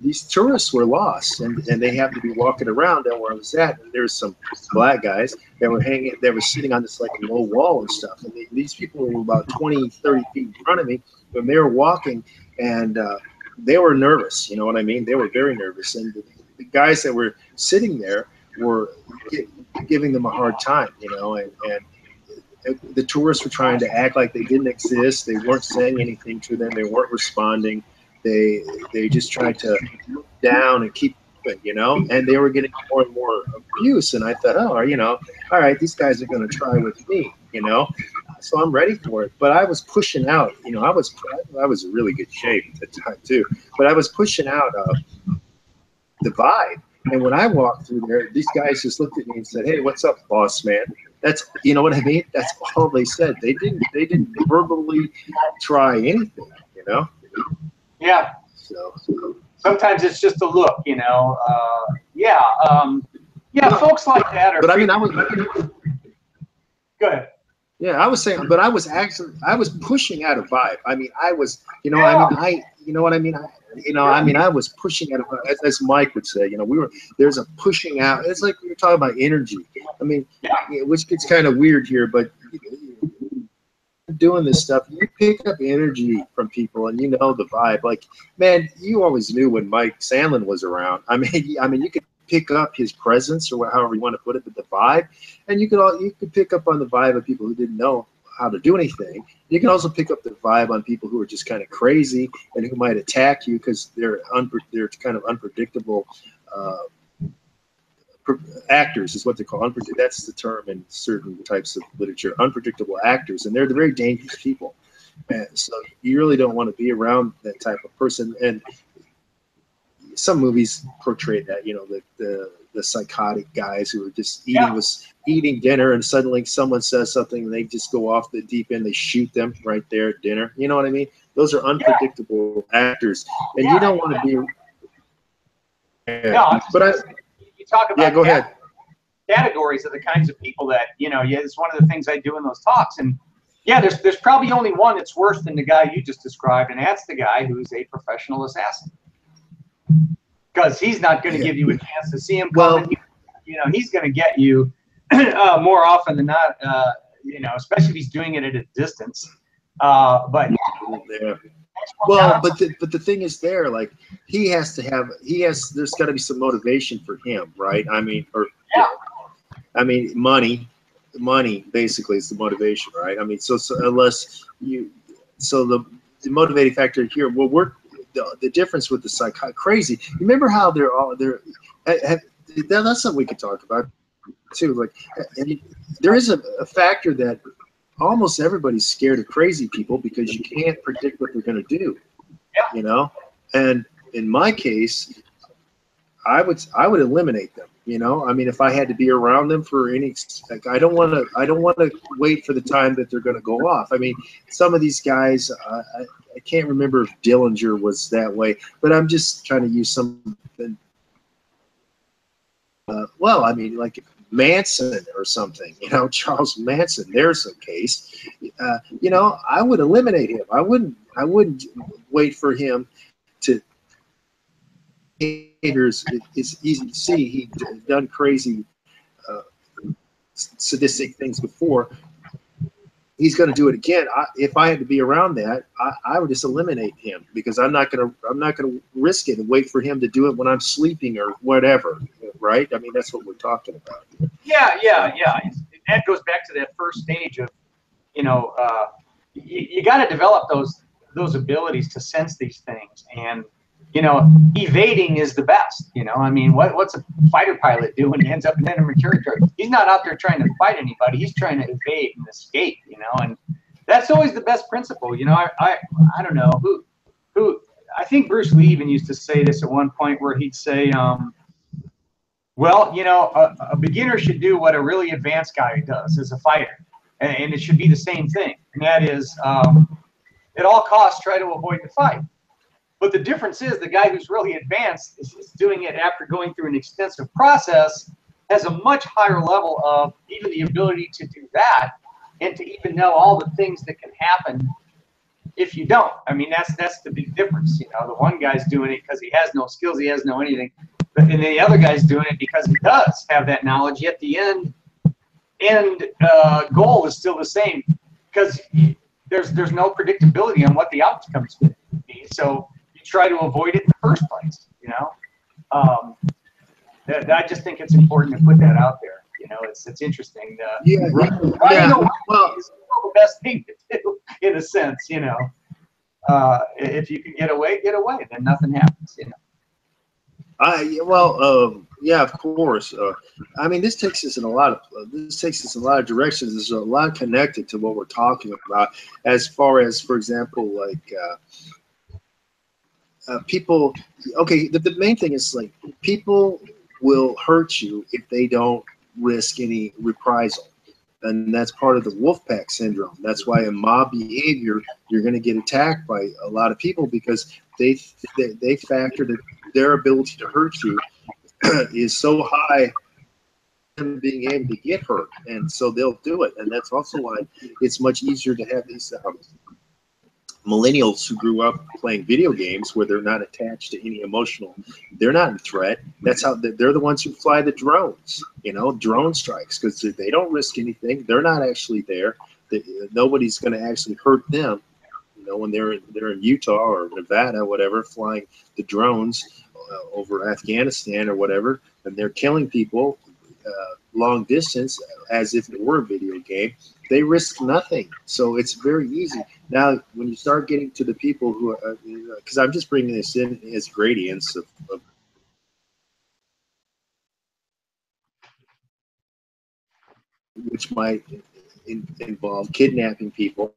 these tourists were lost, and they happened to be walking around down where I was at, and there's some black guys that were sitting on this like low wall and stuff, and these people were about 20, 30 feet in front of me, and they were walking, and they were nervous, you know what I mean? They were very nervous, and the guys that were sitting there were giving them a hard time, you know, and the tourists were trying to act like they didn't exist. They weren't saying anything to them. They weren't responding. They just tried to look down and keep it, you know, and they were getting more and more abuse. And I thought, oh, you know, all right, these guys are going to try with me, you know, so I'm ready for it. But I was pushing out, you know, I was in really good shape at the time too, but I was pushing out the vibe. And when I walked through there, these guys just looked at me and said, "Hey, what's up, boss man?" That's, you know what I mean? That's all they said. They didn't verbally try anything, you know? Yeah. So sometimes it's just a look, you know. Yeah. Folks like that are. But I mean, Go ahead. Yeah, I was saying, but I was pushing out a vibe. I mean, I was, you know, yeah. You know what I mean? I was pushing out a, as Mike would say, you know, there's a pushing out. It's like we were talking about energy. I mean, which gets kind of weird here, but doing this stuff, you pick up energy from people, and you know the vibe. Like, man, you always knew when Mike Sandlin was around. I mean, you could pick up his presence, or however you want to put it, but the vibe, and you could pick up on the vibe of people who didn't know how to do anything. You can also pick up the vibe on people who are just kind of crazy and who might attack you because they're kind of unpredictable actors is what they call that's the term in certain types of literature, unpredictable actors, and they're the very dangerous people. And so you really don't want to be around that type of person. And some movies portray that, you know, the psychotic guys who are just eating dinner, and suddenly someone says something and they just go off the deep end. They shoot them right there at dinner. You know what I mean? Those are unpredictable actors, and you don't want to be. You talk about go ahead. Categories of the kinds of people that, you know, it's one of the things I do in those talks. And there's probably only one that's worse than the guy you just described, and that's the guy who's a professional assassin. Because he's not going to give you a chance to see him coming. You know, he's going to get you more often than not, you know, especially if he's doing it at a distance. But the thing is there, like, there's got to be some motivation for him, right? I mean, money basically is the motivation, right? I mean, so unless the motivating factor here, the difference with the crazy. Remember how that's something we could talk about too. Like, there is a factor that almost everybody's scared of crazy people because you can't predict what they're going to do. You know, and in my case, I would eliminate them. You know, I mean, if I had to be around them for any, like, I don't want to wait for the time that they're going to go off. I mean, some of these guys, I can't remember if Dillinger was that way, but I'm just trying to use something. I mean, like Manson or something, you know, Charles Manson. There's a case. You know, I would eliminate him. I wouldn't wait for him to. It's easy to see he'd done crazy, sadistic things before. He's going to do it again. If I had to be around that, I would just eliminate him, because I'm not going to risk it and wait for him to do it when I'm sleeping or whatever, right? I mean, that's what we're talking about. Yeah. And that goes back to that first stage of, you know, you got to develop those abilities to sense these things. And, you know, evading is the best. You know, I mean, what's a fighter pilot do when he ends up in enemy territory? He's not out there trying to fight anybody. He's trying to evade and escape. You know, and that's always the best principle. You know, I don't know who I think Bruce Lee even used to say this at one point, where he'd say, well, you know, a beginner should do what a really advanced guy does as a fighter, and it should be the same thing, and that is, at all costs, try to avoid the fight. But the difference is the guy who's really advanced is doing it after going through an extensive process, has a much higher level of even the ability to do that, and to even know all the things that can happen if you don't. I mean, that's the big difference. You know, the one guy's doing it because he has no skills, he has no anything, and the other guy's doing it because he does have that knowledge. Yet the end goal is still the same, because there's no predictability on what the outcome's going to be. So you try to avoid it in the first place. You know, I just think it's important to put that out there. You know, it's interesting. Running away is the best thing to do, in a sense. You know, if you can get away, then nothing happens. You know. Yeah, of course. I mean, this takes us in a lot of directions. There's a lot connected to what we're talking about, as far as, for example, like people. Okay, the main thing is, like, people will hurt you if they don't risk any reprisal, and that's part of the wolf pack syndrome. That's why in mob behavior, you're going to get attacked by a lot of people, because they factor that their ability to hurt you is so high, them being able to get hurt, and so they'll do it. And that's also why it's much easier to have these millennials who grew up playing video games where they're not attached to any emotional, they're not in threat. That's how they're the ones who fly the drones, you know, drone strikes, because they don't risk anything. They're not actually there. Nobody's going to actually hurt them. You know, when they're in Utah or Nevada, whatever, flying the drones over Afghanistan or whatever, and they're killing people long distance as if it were a video game. They risk nothing, so it's very easy. Now, when you start getting to the people who are, because I'm just bringing this in as gradients of which might involve kidnapping people.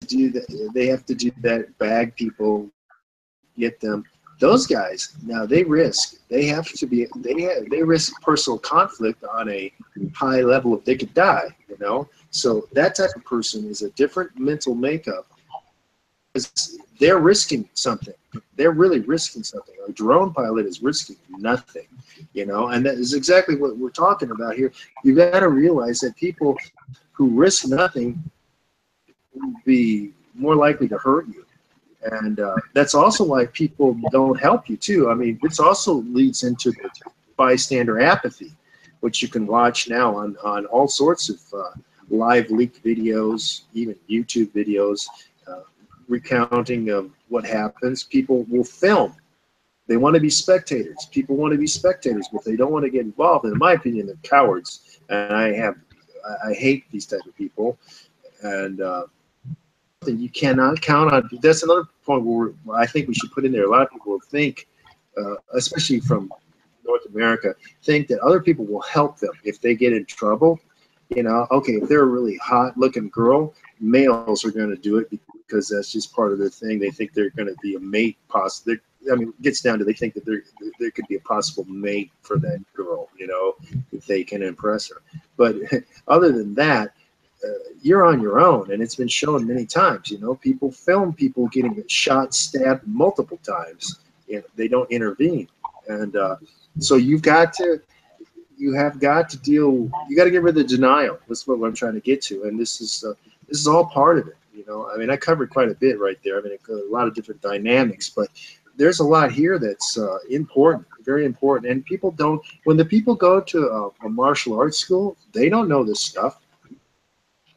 Do that, they have to do that, bag people, get them. Those guys, now they risk. They have to be. They risk personal conflict on a high level if they could die. You know, so that type of person is a different mental makeup. Because they're risking something. They're really risking something. A drone pilot is risking nothing. You know, and that is exactly what we're talking about here. You got to realize that people who risk nothing will be more likely to hurt you. And that's also why people don't help you, too. I mean, this also leads into the bystander apathy, which you can watch now on all sorts of live leaked videos, even YouTube videos, recounting of what happens. People will film. They want to be spectators. People want to be spectators, but they don't want to get involved. And in my opinion, they're cowards. And I hate these type of people. And you cannot count on. That's another point where I think we should put in there. A lot of people will think, especially from North America, think that other people will help them if they get in trouble. You know, okay, if they're a really hot-looking girl, males are going to do it because that's just part of their thing. They think they're going to be a mate. Possibly, I mean, it gets down to they think that there could be a possible mate for that girl. You know, if they can impress her. But other than that, you're on your own, and it's been shown many times. You know, people film people getting shot, stabbed multiple times. You know, they don't intervene, and so you have got to deal. You got to get rid of the denial. That's what I'm trying to get to, and this is all part of it. You know, I mean, I covered quite a bit right there. I mean, a lot of different dynamics, but there's a lot here that's important, very important. And people don't. When the people go to a martial arts school, they don't know this stuff.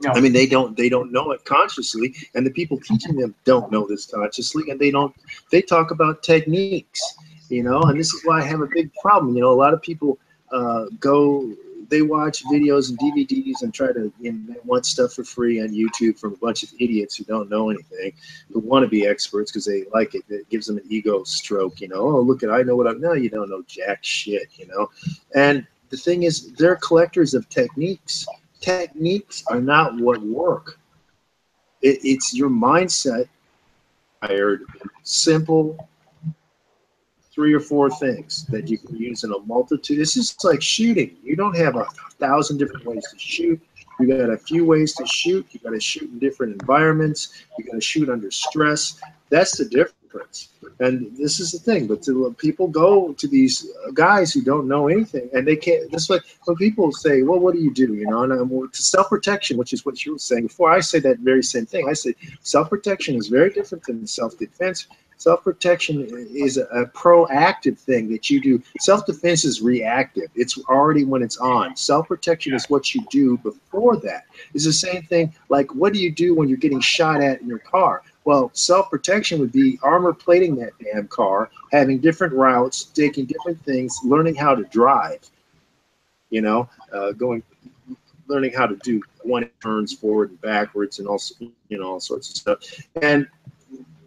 No. I mean, they don't know it consciously, and the people teaching them don't know this consciously, and they talk about techniques, you know, and this is why I have a big problem. You know, a lot of people they watch videos and DVDs and try to, you know, want stuff for free on YouTube from a bunch of idiots who don't know anything, who want to be experts because they like it. It gives them an ego stroke, you know. Oh, look I know what I know. You don't know jack shit, you know. And the thing is, they're collectors of techniques. Techniques are not what work. It's your mindset. Simple 3 or 4 things that you can use in a multitude. This is like shooting. You don't have 1,000 different ways to shoot. You got a few ways to shoot. You got to shoot in different environments. You got to shoot under stress. That's the difference. And this is the thing, but people go to these guys who don't know anything, and they can't. That's why when people say, "Well, what do you do?" You know, and self-protection, which is what you were saying before. I say that very same thing. I say self-protection is very different than self-defense. Self-protection is a proactive thing that you do. Self-defense is reactive. It's already when it's on. Self-protection is what you do before that. It's the same thing. Like, what do you do when you're getting shot at in your car? Well, self-protection would be armor plating that damn car, having different routes, taking different things, learning how to drive, you know, learning how to do one turns forward and backwards and also, you know, all sorts of stuff. And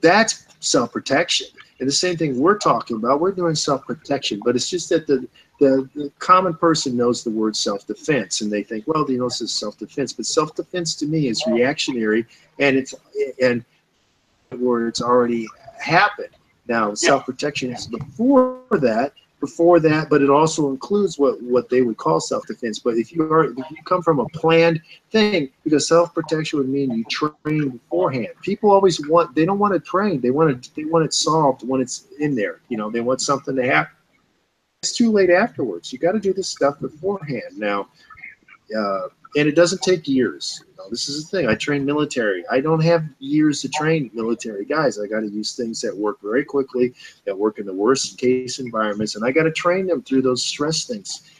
that's self-protection. And the same thing we're talking about, we're doing self-protection, but it's just that the common person knows the word self-defense, and they think, well, you know, this is self-defense. But self-defense to me is reactionary, and where it's already happened. Now, self-protection is before that, but it also includes what they would call self-defense. But if you come from a planned thing, because self-protection would mean you train beforehand. People always they don't want to train. They want it solved when it's in there. You know, they want something to happen. It's too late afterwards. You got to do this stuff beforehand. Now, and it doesn't take years. You know, this is the thing. I train military. I don't have years to train military guys. I got to use things that work very quickly, that work in the worst case environments, and I got to train them through those stress things.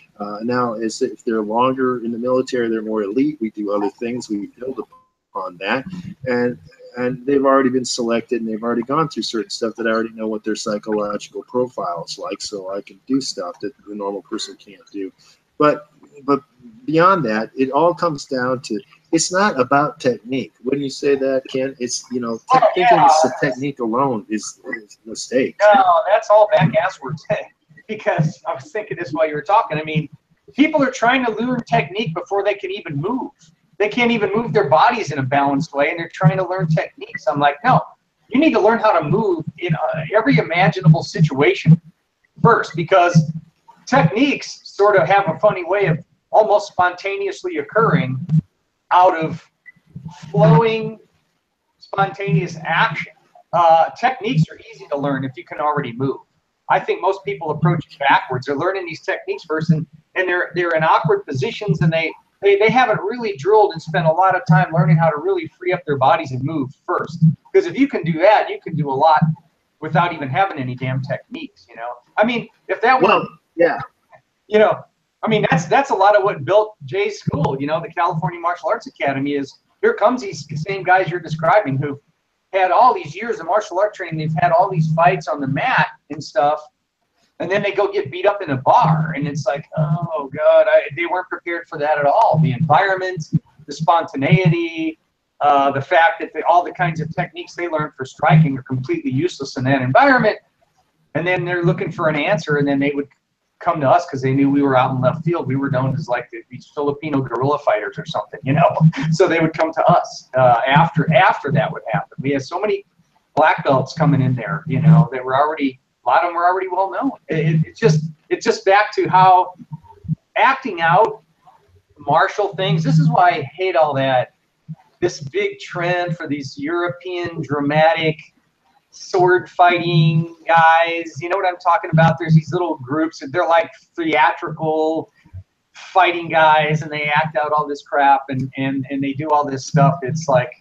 Now, if they're longer in the military, they're more elite. We do other things. We build upon that, and they've already been selected, and they've already gone through certain stuff that I already know what their psychological profile is like, so I can do stuff that the normal person can't do. But beyond that, it all comes down to, it's not about technique. When you say that, Ken, it's, you know, thinking it's the technique alone is a mistake. No, that's all back-ass words. Because I was thinking this while you were talking. I mean, people are trying to learn technique before they can even move. They can't even move their bodies in a balanced way, and they're trying to learn techniques. I'm like, no, you need to learn how to move in every imaginable situation first, because techniques sort of have a funny way of almost spontaneously occurring out of flowing, spontaneous action. Techniques are easy to learn if you can already move. I think most people approach it backwards. They're learning these techniques first, and they're in awkward positions, and they haven't really drilled and spent a lot of time learning how to really free up their bodies and move first. Because if you can do that, you can do a lot without even having any damn techniques, you know? I mean, if that were, yeah, you know, I mean, that's a lot of what built Jay's school, you know, the California Martial Arts Academy. Is here comes these same guys you're describing who've had all these years of martial art training. They've had all these fights on the mat and stuff, and then they go get beat up in a bar, and it's like, oh God, they weren't prepared for that at all. The environment, the spontaneity, the fact that all the kinds of techniques they learned for striking are completely useless in that environment. And then they're looking for an answer, and then they would come to us because they knew we were out in left field. We were known as like these Filipino guerrilla fighters or something, you know. So they would come to us after that would happen. We had so many black belts coming in there, you know, that were already, a lot of them were already well known. It's just back to how acting out martial things. This is why I hate all that. This big trend for these European dramatic sword fighting guys, you know what I'm talking about? There's these little groups, and they're like theatrical fighting guys, and they act out all this crap, and they do all this stuff. It's like,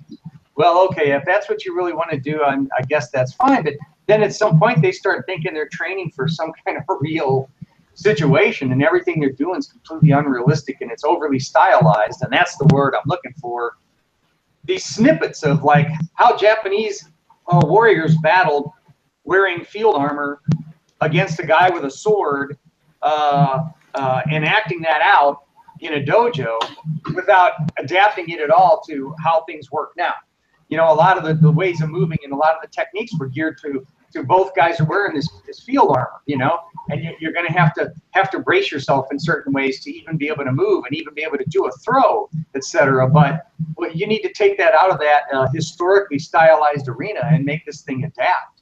well, okay, if that's what you really want to do, I guess that's fine. But then at some point they start thinking they're training for some kind of real situation, and everything they're doing is completely unrealistic, and it's overly stylized, and that's the word I'm looking for. These snippets of like how Japanese warriors battled wearing field armor against a guy with a sword, and acting that out in a dojo without adapting it at all to how things work now. You know, a lot of the ways of moving and a lot of the techniques were geared to both guys are wearing this field armor, you know, and you're going to have to brace yourself in certain ways to even be able to move and even be able to do a throw, etc. But you need to take that out of that historically stylized arena and make this thing adapt.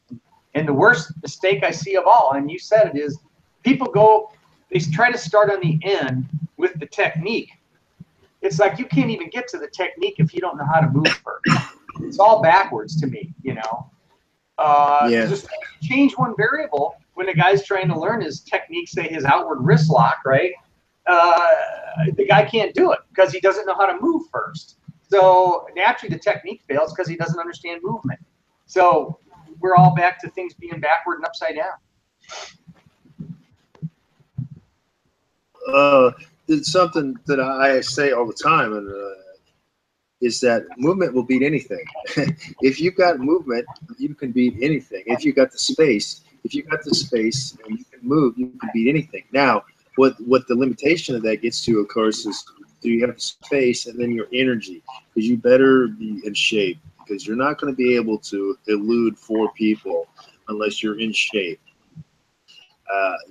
And the worst mistake I see of all, and you said it, is people they try to start on the end with the technique. It's like you can't even get to the technique if you don't know how to move first. It's all backwards to me, you know. Yeah. Just change one variable when the guy's trying to learn his technique, say his outward wrist lock, right? The guy can't do it because he doesn't know how to move first. So naturally the technique fails because he doesn't understand movement. So we're all back to things being backward and upside down. It's something that I say all the time, and is that movement will beat anything. If you've got movement, you can beat anything. If you got the space, and you can move, you can beat anything. Now, what the limitation of that gets to, of course, is do you have the space and then your energy? Because you better be in shape, because you're not going to be able to elude 4 people unless you're in shape.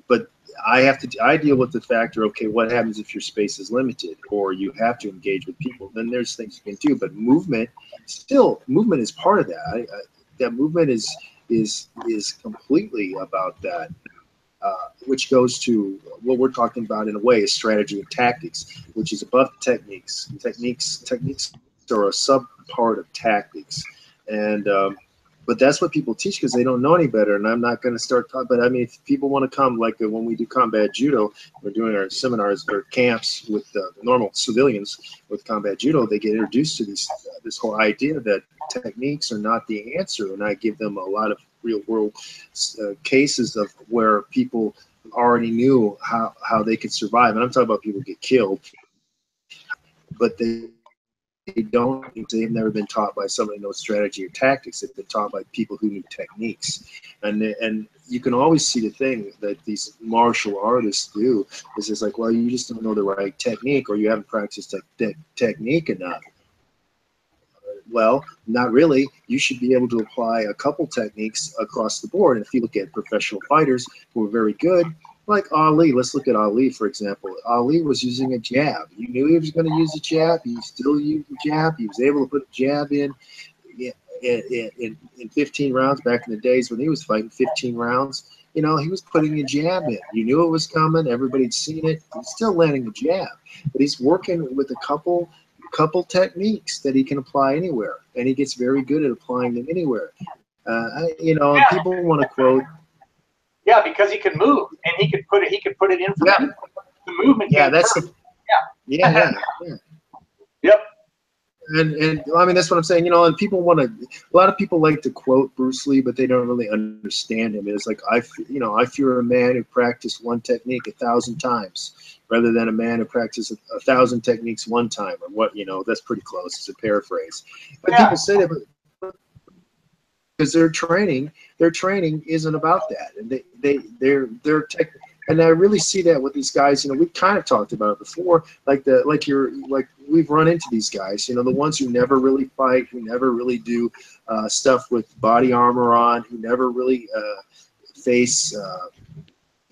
But I deal with the factor, okay, what happens if your space is limited or you have to engage with people? Then there's things you can do, but movement is part of that. That movement is completely about that, which goes to what we're talking about in a way is strategy and tactics, which is above techniques. Techniques are a sub part of tactics, and but that's what people teach because they don't know any better. And I'm not going to start talking, but I mean, if people want to come, like when we do combat judo, we're doing our seminars or camps with normal civilians with combat judo, they get introduced to this whole idea that techniques are not the answer. And I give them a lot of real world cases of where people already knew how they could survive. And I'm talking about people get killed, but they've never been taught by somebody who knows strategy or tactics. They've been taught by people who knew techniques. And you can always see the thing that these martial artists do is it's like, well, you just don't know the right technique or you haven't practiced technique enough. Well, not really. You should be able to apply a couple techniques across the board. And if you look at professional fighters who are very good, like Ali, let's look at Ali, for example. Ali was using a jab. You knew he was going to use a jab. He still used a jab. He was able to put a jab in 15 rounds back in the days when he was fighting 15 rounds. You know, he was putting a jab in. You knew it was coming. Everybody'd seen it. He's still landing a jab. But he's working with a couple techniques that he can apply anywhere. And he gets very good at applying them anywhere. You know, and people want to quote, yeah, because he could move and he could put it in for yeah. The movement. Yeah, that's perfect. yeah. Yep. And I mean, that's what I'm saying, you know, and people want to, a lot of people like to quote Bruce Lee, but they don't really understand him. It's like, I fear a man who practiced one technique 1,000 times rather than a man who practiced 1,000 techniques one time, or what, you know, that's pretty close. It's a paraphrase. But people say that because their training isn't about that. And they're and I really see that with these guys. You know, we kind of talked about it before, like we've run into these guys. You know, the ones who never really fight, who never really do stuff with body armor on, who never really face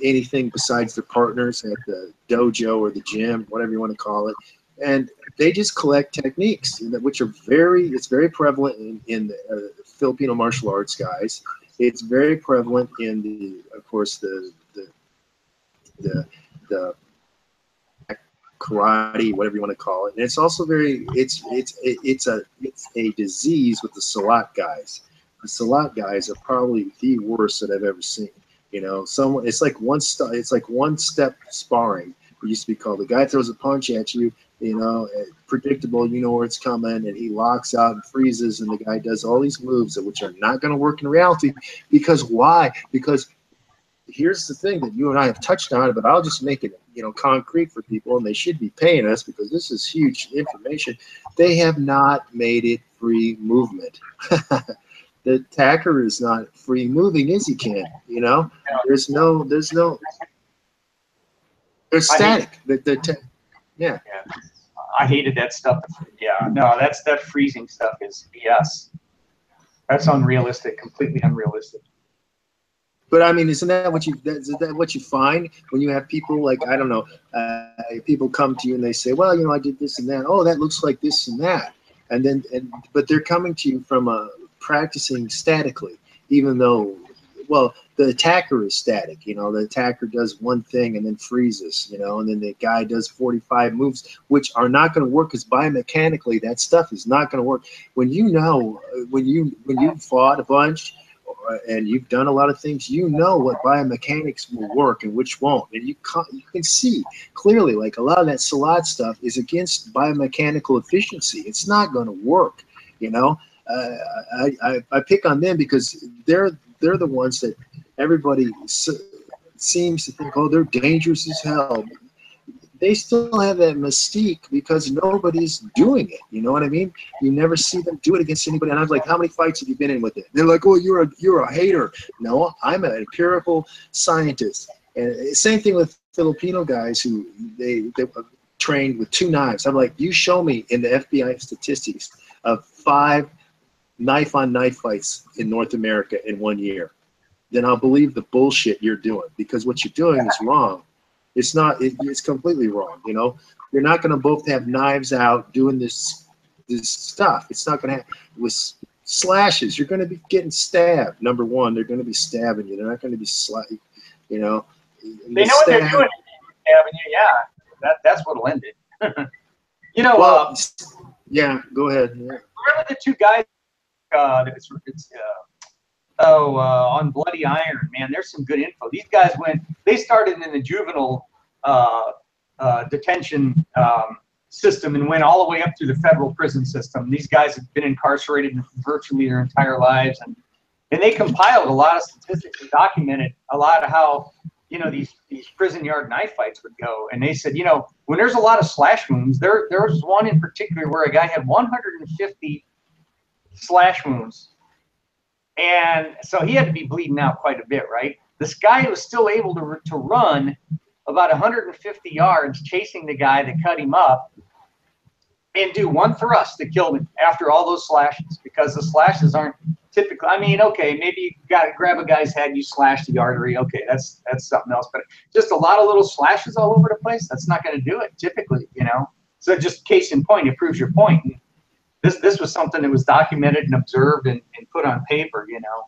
anything besides their partners at the dojo or the gym, whatever you want to call it, and they just collect techniques, which are very prevalent in the Filipino martial arts guys. It's very prevalent in of course, the karate, whatever you want to call it. And it's also it's a disease with the Salat guys. The Salat guys are probably the worst that I've ever seen. You know, it's like one step sparring. It used to be called. The guy throws a punch at you, you know, predictable, you know where it's coming, and he locks out and freezes, and the guy does all these moves which are not going to work in reality. Because why? Because here's the thing that you and I have touched on, but I'll just make it, you know, concrete for people, and they should be paying us because this is huge information. They have not made it free movement. The attacker is not free moving as he can, you know. There's static. Yeah. I hated that stuff. Yeah, no, that freezing stuff is BS. That's unrealistic, completely unrealistic. But I mean, isn't that what you find when you have people like, I don't know, people come to you and they say, well, you know, I did this and that. Oh, that looks like this and that. But they're coming to you from practicing statically, even though, well, the attacker is static. You know, the attacker does one thing and then freezes, you know, and then the guy does 45 moves, which are not going to work because biomechanically that stuff is not going to work. When you know, when you fought a bunch, and you've done a lot of things, you know what biomechanics will work and which won't. And you can see clearly, like a lot of that salat stuff is against biomechanical efficiency. It's not going to work, you know. I pick on them because they're the ones that everybody seems to think, oh, they're dangerous as hell. They still have that mystique because nobody's doing it. You know what I mean? You never see them do it against anybody. And I was like, how many fights have you been in with it? They're like, oh, you're a hater. No, I'm an empirical scientist. And same thing with Filipino guys who they were trained with 2 knives. I'm like, you show me in the FBI statistics of 5 knife-on-knife fights in North America in 1 year. Then I'll believe the bullshit you're doing, because what you're doing is wrong. It's not. It's completely wrong. You know, you're not going to both have knives out doing this stuff. It's not going to happen with slashes. You're going to be getting stabbed. Number one, they're going to be stabbing you. They're not going to be you know. They know what they're doing. Stabbing you. Yeah, that's what'll end it. You know. Well, yeah. Go ahead. Yeah. Remember the 2 guys? On Bloody Iron, man, there's some good info. These guys they started in the juvenile detention system and went all the way up through the federal prison system. These guys have been incarcerated virtually their entire lives, and they compiled a lot of statistics and documented a lot of how, you know, these prison yard knife fights would go. And they said, you know, when there's a lot of slash wounds, there was one in particular where a guy had 150 slash wounds. And so he had to be bleeding out quite a bit, right? This guy was still able to run about 150 yards chasing the guy that cut him up and do 1 thrust that killed him after all those slashes, because the slashes aren't typically, I mean, okay, maybe you got to grab a guy's head, you slash the artery. Okay, that's something else. But just a lot of little slashes all over the place, that's not going to do it typically, you know? So just case in point, it proves your point. This was something that was documented and observed and put on paper, you know.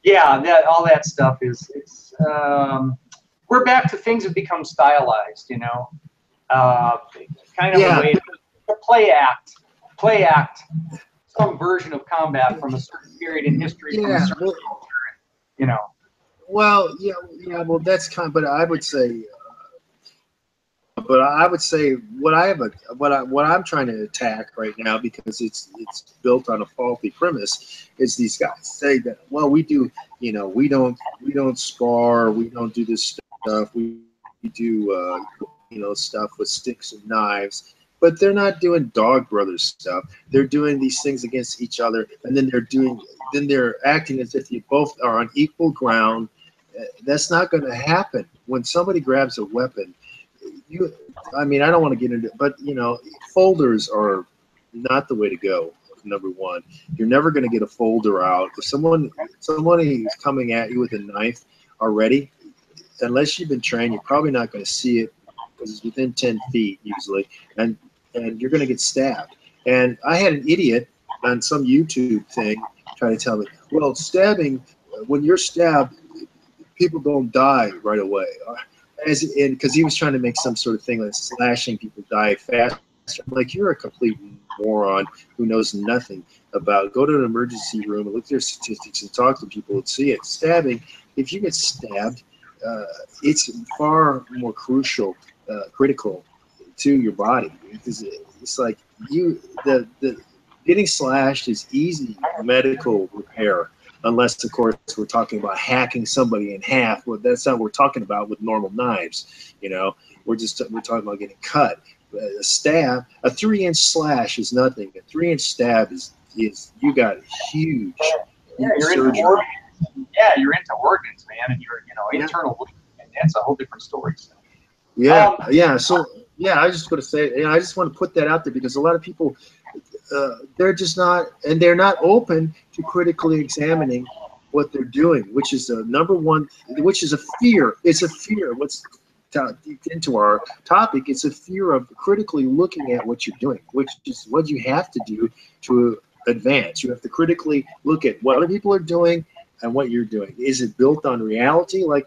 Yeah, all that stuff we're back to things have become stylized, you know. Kind of a way to play act some version of combat from a certain period in history, from a certain culture, you know. Well, well, that's kind of, but I would say what I'm trying to attack right now, because it's built on a faulty premise, is these guys say that, well, we do, you know, we don't spar, we don't do this stuff, we do you know, stuff with sticks and knives, but they're not doing Dog Brothers stuff. They're doing these things against each other, and then they're acting as if you both are on equal ground. That's not going to happen. When somebody grabs a weapon, I mean, I don't want to get into it, but, you know, folders are not the way to go. Number one, you're never going to get a folder out. If somebody is coming at you with a knife already, unless you've been trained, you're probably not going to see it, because it's within 10 feet usually, and you're going to get stabbed. And I had an idiot on some YouTube thing trying to tell me, well, stabbing, when you're stabbed, people don't die right away. Because he was trying to make some sort of thing like slashing people die faster. I'm like, you're a complete moron who knows nothing about. Go to an emergency room and look at their statistics and talk to people and see it. Stabbing, if you get stabbed, it's far more critical to your body. It's like the getting slashed is easy medical repair. Unless, of course, we're talking about hacking somebody in half. Well, that's not what we're talking about with normal knives. You know, we're talking about getting cut. A stab, a 3-inch slash is nothing. A 3-inch stab is you got huge. Yeah, you're into organs. Yeah, you're into organs, man, and you're internal. And that's a whole different story. So. Yeah. So I just want to say, I just want to put that out there, because a lot of people. They're just not, and they're not open to critically examining what they're doing, which is the number one, which is a fear. It's a fear. What's into our topic? It's a fear of critically looking at what you're doing, which is what you have to do to advance. You have to critically look at what other people are doing and what you're doing. Is it built on reality? Like,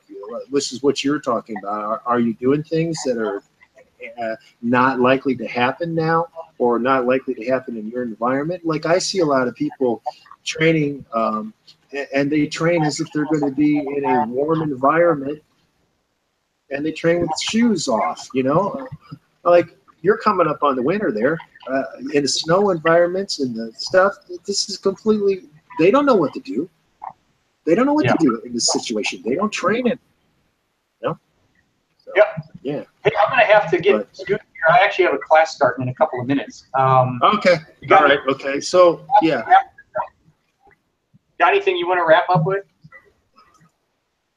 this is what you're talking about. Are you doing things that are not likely to happen now, or not likely to happen in your environment? Like, I see a lot of people training and they train as if they're going to be in a warm environment, and they train with shoes off, you know, like you're coming up on the winter there, in the snow environments and the stuff. This is completely, they don't know what to do. They don't know what to do in this situation. They don't train it. You know? So, yeah. Hey, I'm going to have to get scooted here. I actually have a class starting in a couple of minutes. Okay. All right. Okay. So, yeah. Got anything you want to wrap up with?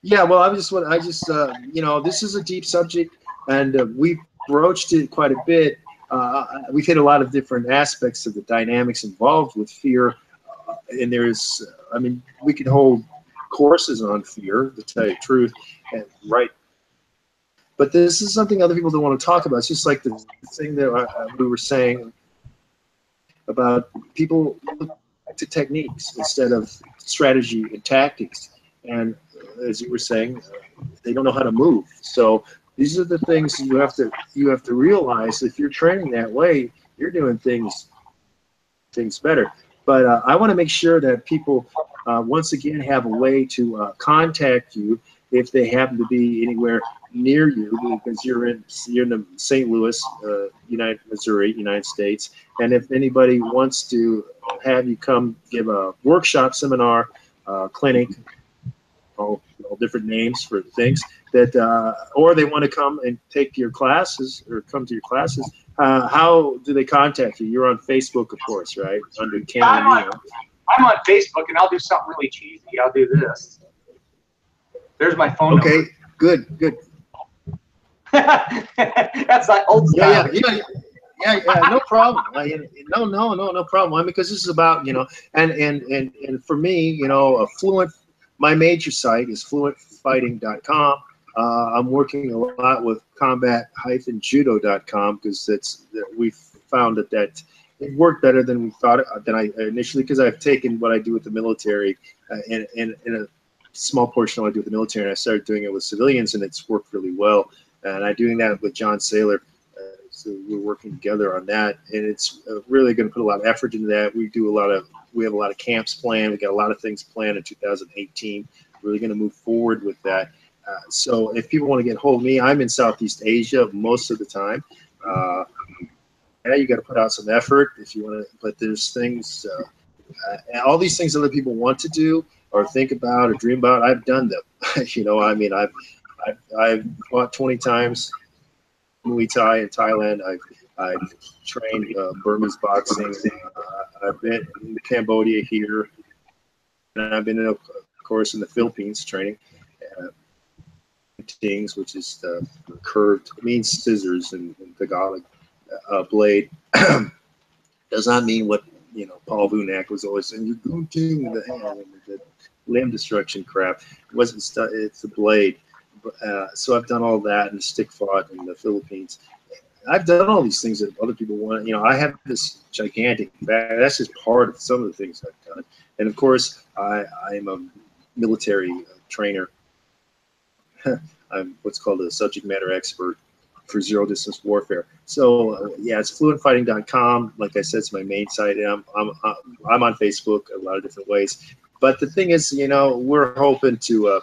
Yeah, well, I just, you know, this is a deep subject, and we've broached it quite a bit. We've hit a lot of different aspects of the dynamics involved with fear, and there's, I mean, we could hold courses on fear, to tell you the truth, and right. But this is something other people don't want to talk about. It's just like the thing that we were saying about people look to techniques instead of strategy and tactics, and as you were saying, they don't know how to move. So these are the things you have to realize. If you're training that way, you're doing things better. But I want to make sure that people once again have a way to contact you if they happen to be anywhere near you, because you're in the St. Louis, Missouri, United States. And if anybody wants to have you come give a workshop, seminar, clinic, all different names for things that, or they want to come and take your classes or come to your classes, how do they contact you? You're on Facebook, of course, right? Under Ken O'Neill. I'm on Facebook, and I'll do something really cheesy. I'll do this. There's my phone number. Okay, good. That's like old style. Yeah, no problem. No problem. I mean, because this is about, you know, and for me, you know, my major site is fluentfighting.com. I'm working a lot with combat-judo.com because we've found that it worked better than we thought than I initially, because I've taken what I do with the military and a small portion of what I do with the military, and I started doing it with civilians, and it's worked really well. And I'm doing that with John Saylor. So we're working together on that, and it's really going to put a lot of effort into that. We have a lot of camps planned. We got a lot of things planned in 2018. We're really going to move forward with that. So if people want to get hold of me, I'm in Southeast Asia most of the time. Yeah, you got to put out some effort if you want to. But there's things, all these things other people want to do or think about or dream about. I've done them. You know, I mean, I've fought 20 times Muay Thai in Thailand. I've trained Burmese boxing. I've been in Cambodia here, and I've been, of course, in the Philippines training. Tings, which is the curved, it means scissors in Tagalog, blade. Does not mean what, you know, Paul Vunak was always saying, you're going to the hand, the limb destruction crap. It wasn't, it's a blade. So I've done all that and stick fought in the Philippines. I've done all these things that other people want. You know, I have this gigantic bag. That's just part of some of the things I've done. And of course, I'm a military trainer. I'm what's called a subject matter expert for zero distance warfare. So yeah, it's fluentfighting.com. Like I said, it's my main site. And I'm on Facebook a lot of different ways. But the thing is, you know, we're hoping to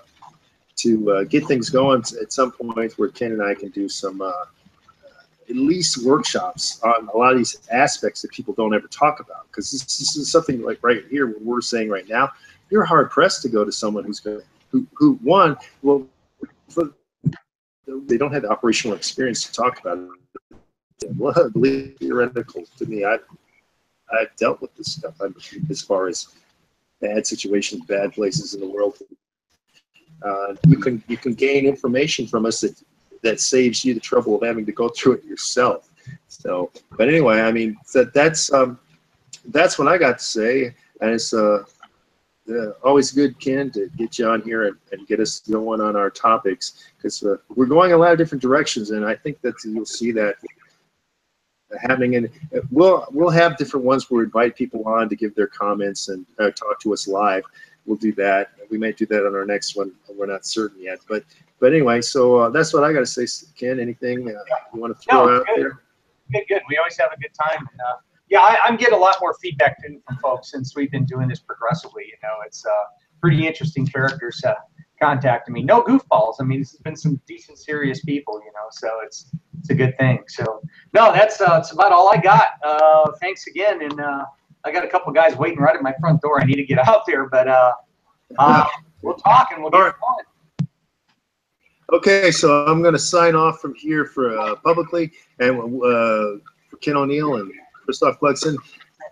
get things going at some point where Ken and I can do some at least workshops on a lot of these aspects that people don't ever talk about. Because this is something like right here, what we're saying right now. You're hard pressed to go to someone who they don't have the operational experience to talk about it. Well, I believe theoretical to me. I've dealt with this stuff as far as bad situations, bad places in the world. You can gain information from us that saves you the trouble of having to go through it yourself. So, but anyway, I mean, that's what I got to say, and it's always good, Ken, to get you on here and get us going on our topics, because we're going a lot of different directions, and I think that you'll see that happening. And we'll have different ones where we invite people on to give their comments and talk to us live. We'll do that. We might do that on our next one. We're not certain yet, but anyway, so that's what I got to say, Ken. Anything you want to throw out there? Good. We always have a good time. Yeah, I'm getting a lot more feedback too from folks since we've been doing this progressively. You know, it's pretty interesting characters contacting me. No goofballs. I mean, this has been some decent, serious people, you know. So it's a good thing. So no, that's about all I got. Thanks again, and I got a couple guys waiting right at my front door. I need to get out there, but we'll talk and we'll get it going. Okay, so I'm going to sign off from here for publicly, and for Ken O'Neill and Christophe Clugston.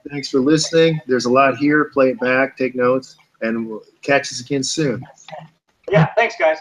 Thanks for listening. There's a lot here. Play it back, take notes, and we'll catch us again soon. Yeah, thanks, guys.